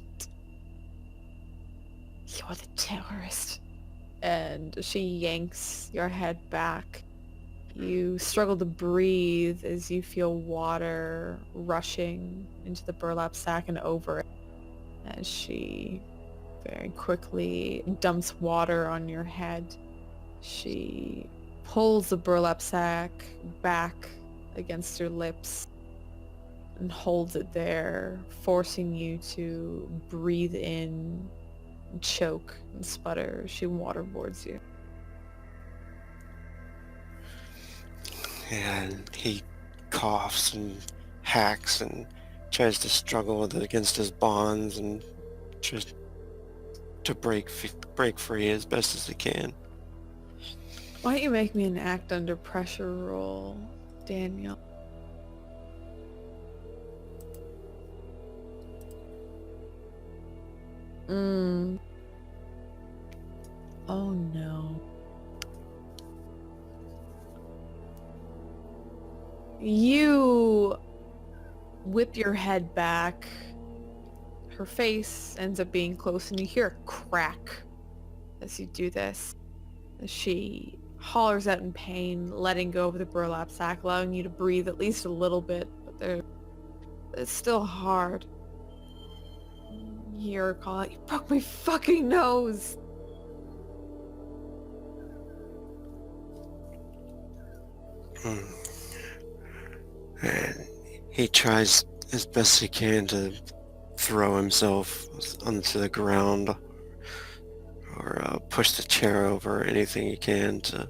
You're the terrorist. And she yanks your head back. You struggle to breathe as you feel water rushing into the burlap sack and over it. As she very quickly dumps water on your head. She pulls the burlap sack back against your lips and holds it there, forcing you to breathe in, choke, and sputter. She waterboards you. And he coughs and hacks and tries to struggle with it against his bonds and just to break free as best as he can. Why don't you make me an act under pressure roll, Daniel? Oh no. You whip your head back. Her face ends up being close and you hear a crack as you do this. As she hollers out in pain, letting go of the burlap sack, allowing you to breathe at least a little bit, but it's still hard. You hear her call out, "You broke my fucking nose!" And he tries as best he can to throw himself onto the ground or push the chair over, anything he can to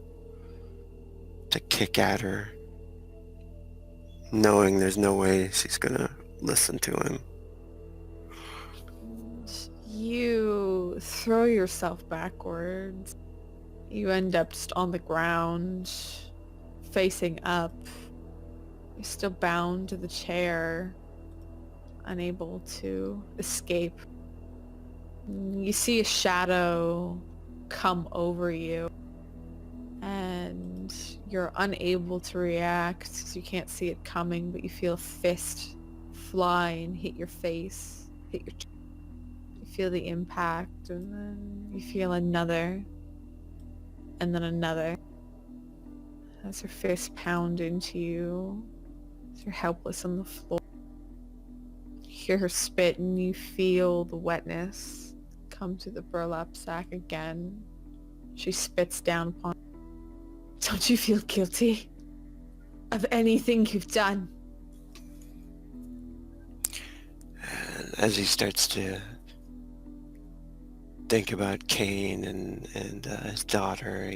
kick at her, knowing there's no way she's gonna listen to him. You throw yourself backwards. You end up just on the ground, facing up. You're still bound to the chair, unable to escape. You see a shadow come over you, and you're unable to react because you can't see it coming, but you feel a fist fly and hit your face, hit your chest. You feel the impact, and then you feel another, and then another. As her fist pound into you, as you're helpless on the floor. You hear her spit and you feel the wetness come to the burlap sack again. She spits down upon you. Don't you feel guilty of anything you've done? And as he starts to think about Cain and his daughter,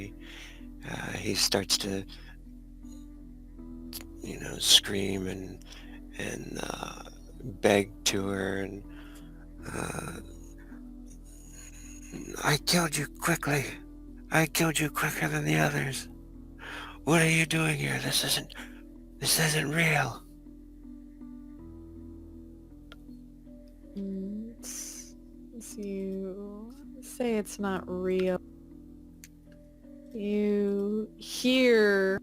he starts to, scream and beg to her, and I killed you quickly. I killed you quicker than the others. What are you doing here? This isn't real. As you say it's not real, you hear a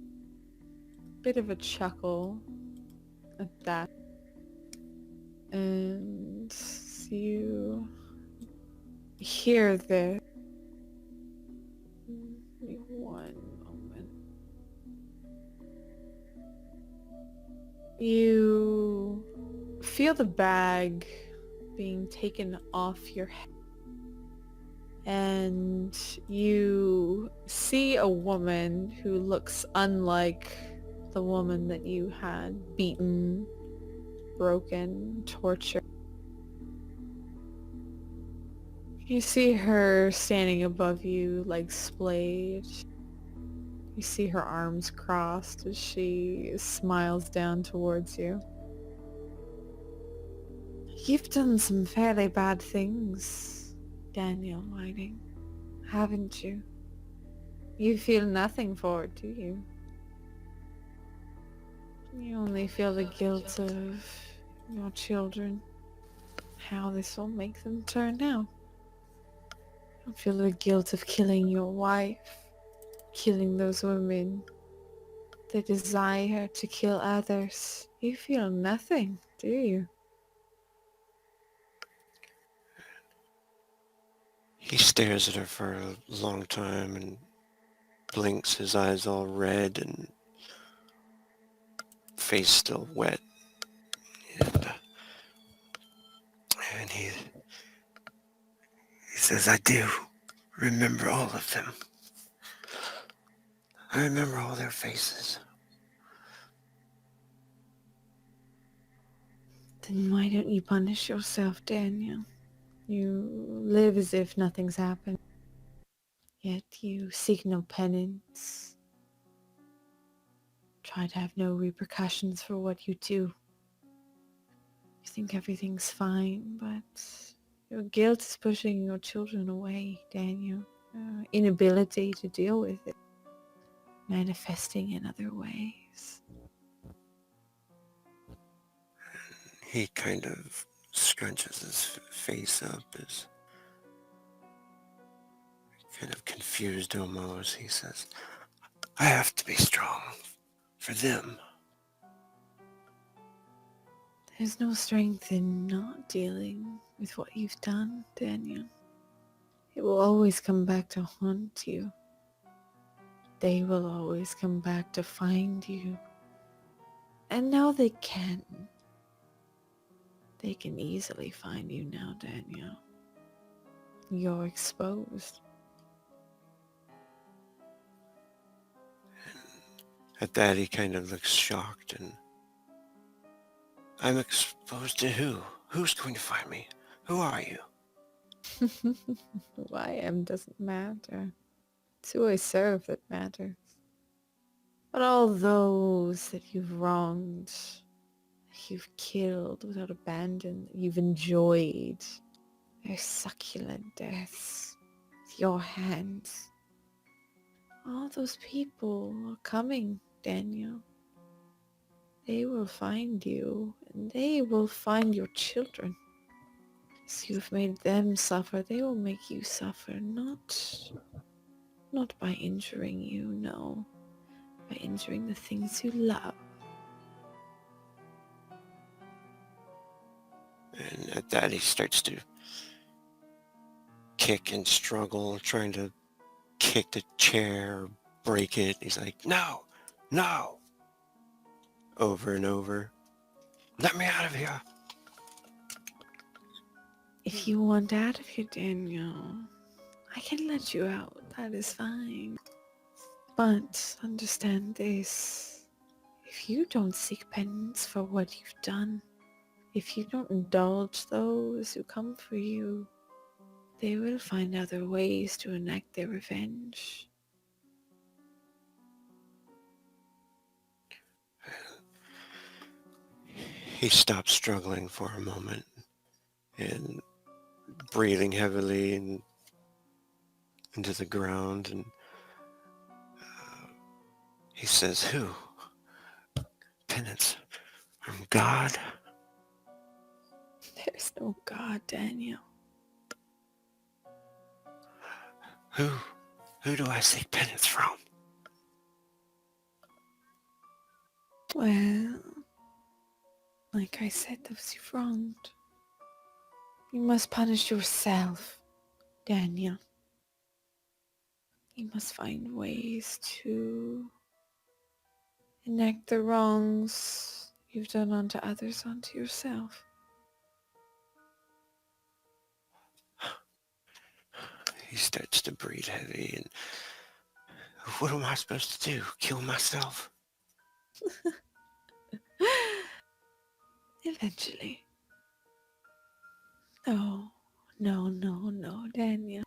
bit of a chuckle at that, and you hear this. Give me one moment. You feel the bag being taken off your head, and you see a woman who looks unlike the woman that you had beaten, broken, tortured. You see her standing above you, like splayed. You see her arms crossed as she smiles down towards you. You've done some fairly bad things, Daniel Whiting, haven't you? You feel nothing for it, do you? You only feel the guilt of your children, how this will make them turn out. You feel the guilt of killing your wife, killing those women, the desire to kill others. You feel nothing, do you? He stares at her for a long time and blinks, his eyes all red and face still wet. And he says, I do remember all of them. I remember all their faces. Then why don't you punish yourself, Daniel? You live as if nothing's happened, yet you seek no penance. Try to have no repercussions for what you do. You think everything's fine, but your guilt is pushing your children away, Daniel. Inability to deal with it, manifesting in other ways. He kind of scrunches his face up, is kind of confused almost. He says, I have to be strong for them. There's no strength in not dealing with what you've done, Daniel. It will always come back to haunt you. They will always come back to find you. And now they can. They can easily find you now, Daniel. You're exposed. At that, he kind of looks shocked and, I'm exposed to who? Who's going to find me? Who are you? Who I am doesn't matter. It's who I serve that matters. But all those that you've wronged, that you've killed without abandon, that you've enjoyed their succulent deaths with your hands, all those people are coming, Daniel. They will find you, and they will find your children. As you've made them suffer, they will make you suffer, not by injuring you, no, by injuring the things you love. And at that, he starts to kick and struggle, trying to kick the chair, break it. He's like, no, no, over and over. Let me out of here. If you want out of here, Daniel, I can let you out. That is fine. But understand this. If you don't seek penance for what you've done, if you don't indulge those who come for you, they will find other ways to enact their revenge. He stops struggling for a moment and breathing heavily and into the ground, and he says, who? Penance from God? There's no God, Daniel. Who do I seek penance from? Well, like I said, those you've wronged. You must punish yourself, Daniel. You must find ways to enact the wrongs you've done unto others onto yourself. He starts to breathe heavy, and what am I supposed to do? Kill myself? Eventually. No, No, no, no, Daniel.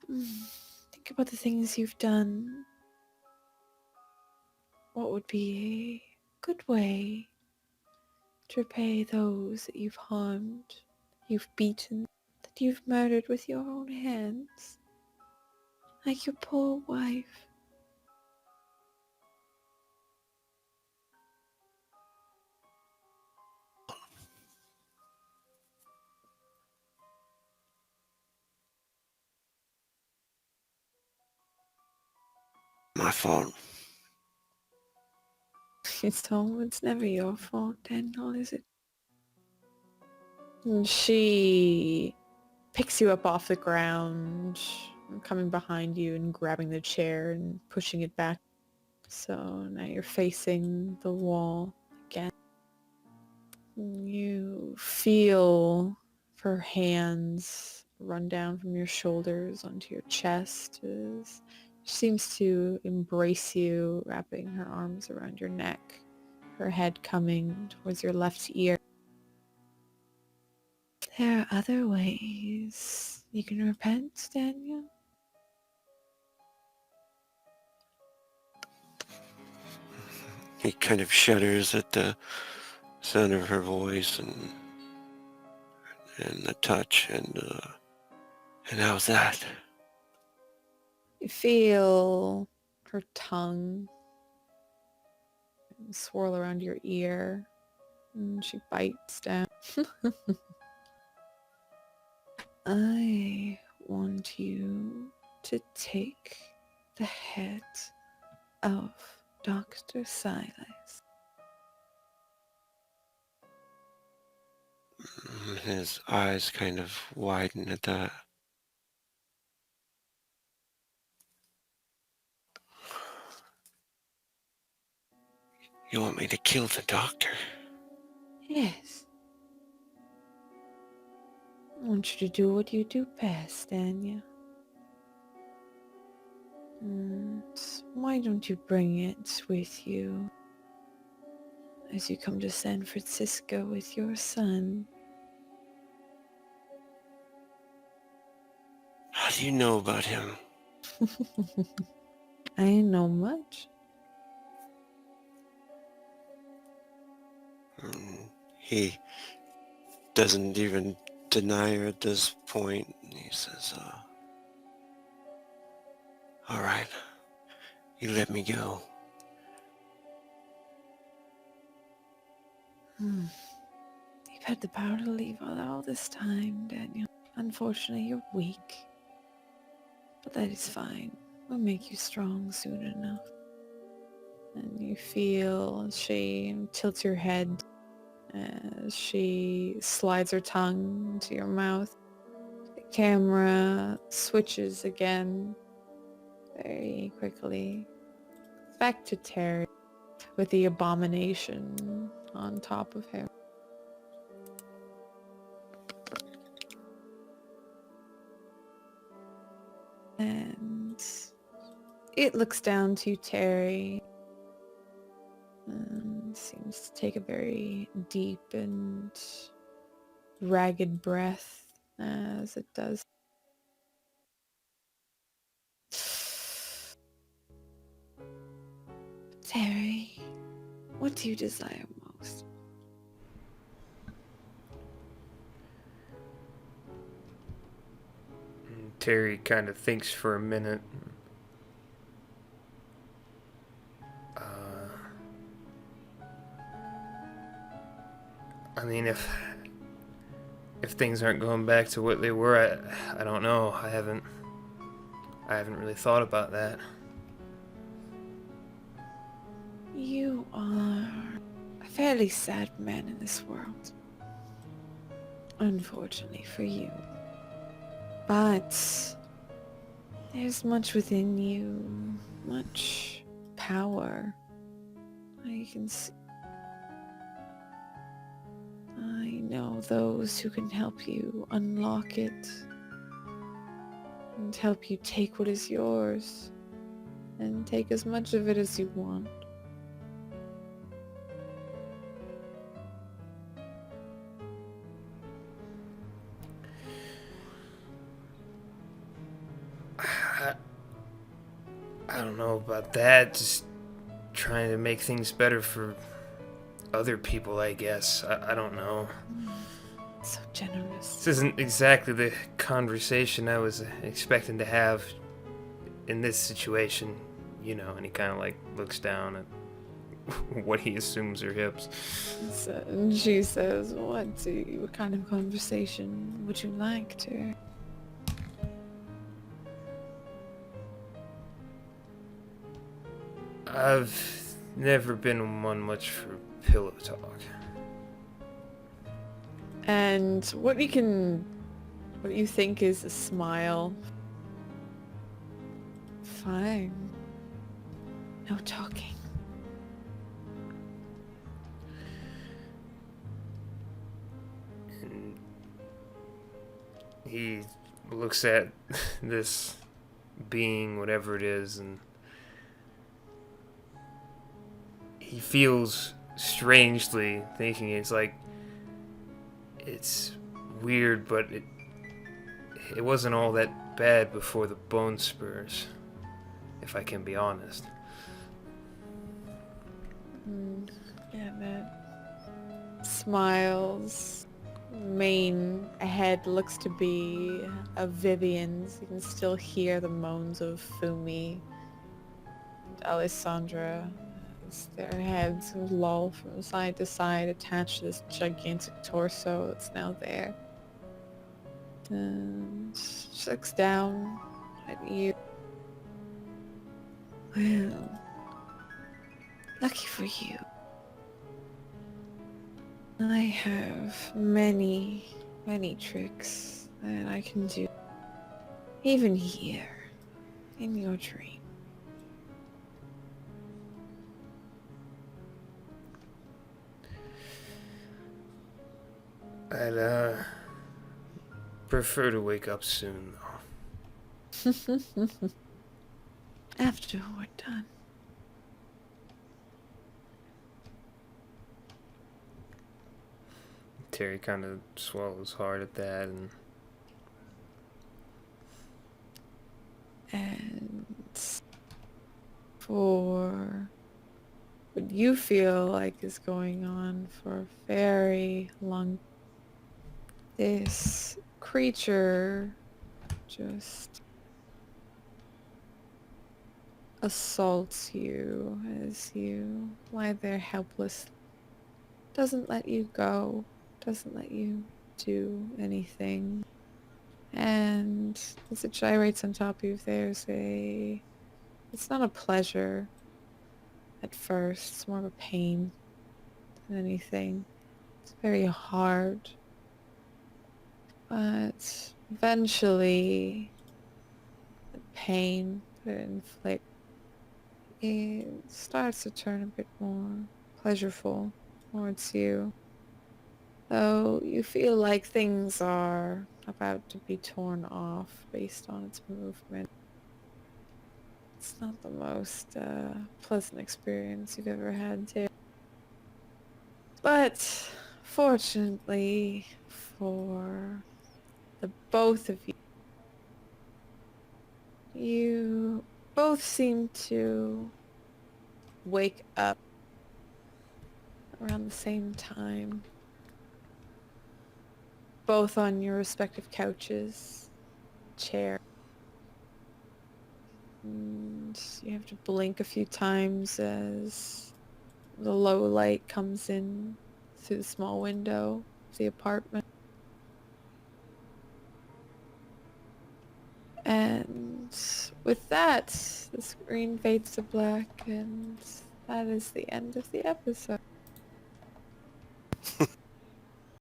Think about the things you've done. What would be a good way to repay those that you've harmed, you've beaten, that you've murdered with your own hands? Like your poor wife. My fault. It's never your fault, Daniel, is it? And she picks you up off the ground, coming behind you and grabbing the chair and pushing it back. So now you're facing the wall again. You feel her hands run down from your shoulders onto your chest as she seems to embrace you, wrapping her arms around your neck, her head coming towards your left ear. There are other ways you can repent, Daniel. He kind of shudders at the sound of her voice and the touch and how's that? You feel her tongue swirl around your ear, and she bites down. I want you to take the head of Dr. Silas. His eyes kind of widen at that. You want me to kill the doctor? Yes. I want you to do what you do best, Anya. And why don't you bring it with you as you come to San Francisco with your son? How do you know about him? I ain't know much. He doesn't even deny her at this point. He says, all right, you let me go. You've had the power to leave all this time, Daniel. Unfortunately, you're weak. But that is fine. We'll make you strong soon enough. And you feel she tilts your head as she slides her tongue into your mouth. The camera switches again very quickly. Back to Terry with the abomination on top of him. And it looks down to Terry and seems to take a very deep and ragged breath as it does. Terry, what do you desire most? Terry kind of thinks for a minute. I mean, if things aren't going back to what they were, I don't know. I haven't really thought about that. You are a fairly sad man in this world. Unfortunately for you. But there's much within you, much power. I can see. I know those who can help you unlock it and help you take what is yours and take as much of it as you want. I, I don't know about that. Just trying to make things better for other people, I guess. I don't know. So generous. This isn't exactly the conversation I was expecting to have in this situation, you know, and he kind of like looks down at what he assumes are hips. So, and she says, what kind of conversation would you like to? I've never been one much for pillow talk. And what you think is a smile. Fine. No talking. And he looks at this being, whatever it is, and he feels strangely thinking it's like, it's weird, but it wasn't all that bad before the bone spurs, if I can be honest. Yeah, that smiles. Main ahead looks to be a Vivian's. You can still hear the moans of Fumi and Alessandra as their heads loll from side to side, attached to this gigantic torso that's now there. And she looks down at you. Well, lucky for you. I have many, many tricks that I can do. Even here, in your dream. I'd prefer to wake up soon, though. After we're done. Terry kind of swallows hard at that, And for what you feel like is going on for a very long, this creature just assaults you as you lie there helpless. Doesn't let you go, doesn't let you do anything. And as it gyrates on top of you, it's not a pleasure at first, it's more of a pain than anything. It's very hard. But eventually, the pain that it inflicts, it starts to turn a bit more pleasurable towards you. Though you feel like things are about to be torn off based on its movement. It's not the most pleasant experience you've ever had, too. But fortunately for the both of you, you both seem to wake up around the same time. Both on your respective couches, chair. And you have to blink a few times as the low light comes in through the small window of the apartment. And with that, the screen fades to black, and that is the end of the episode.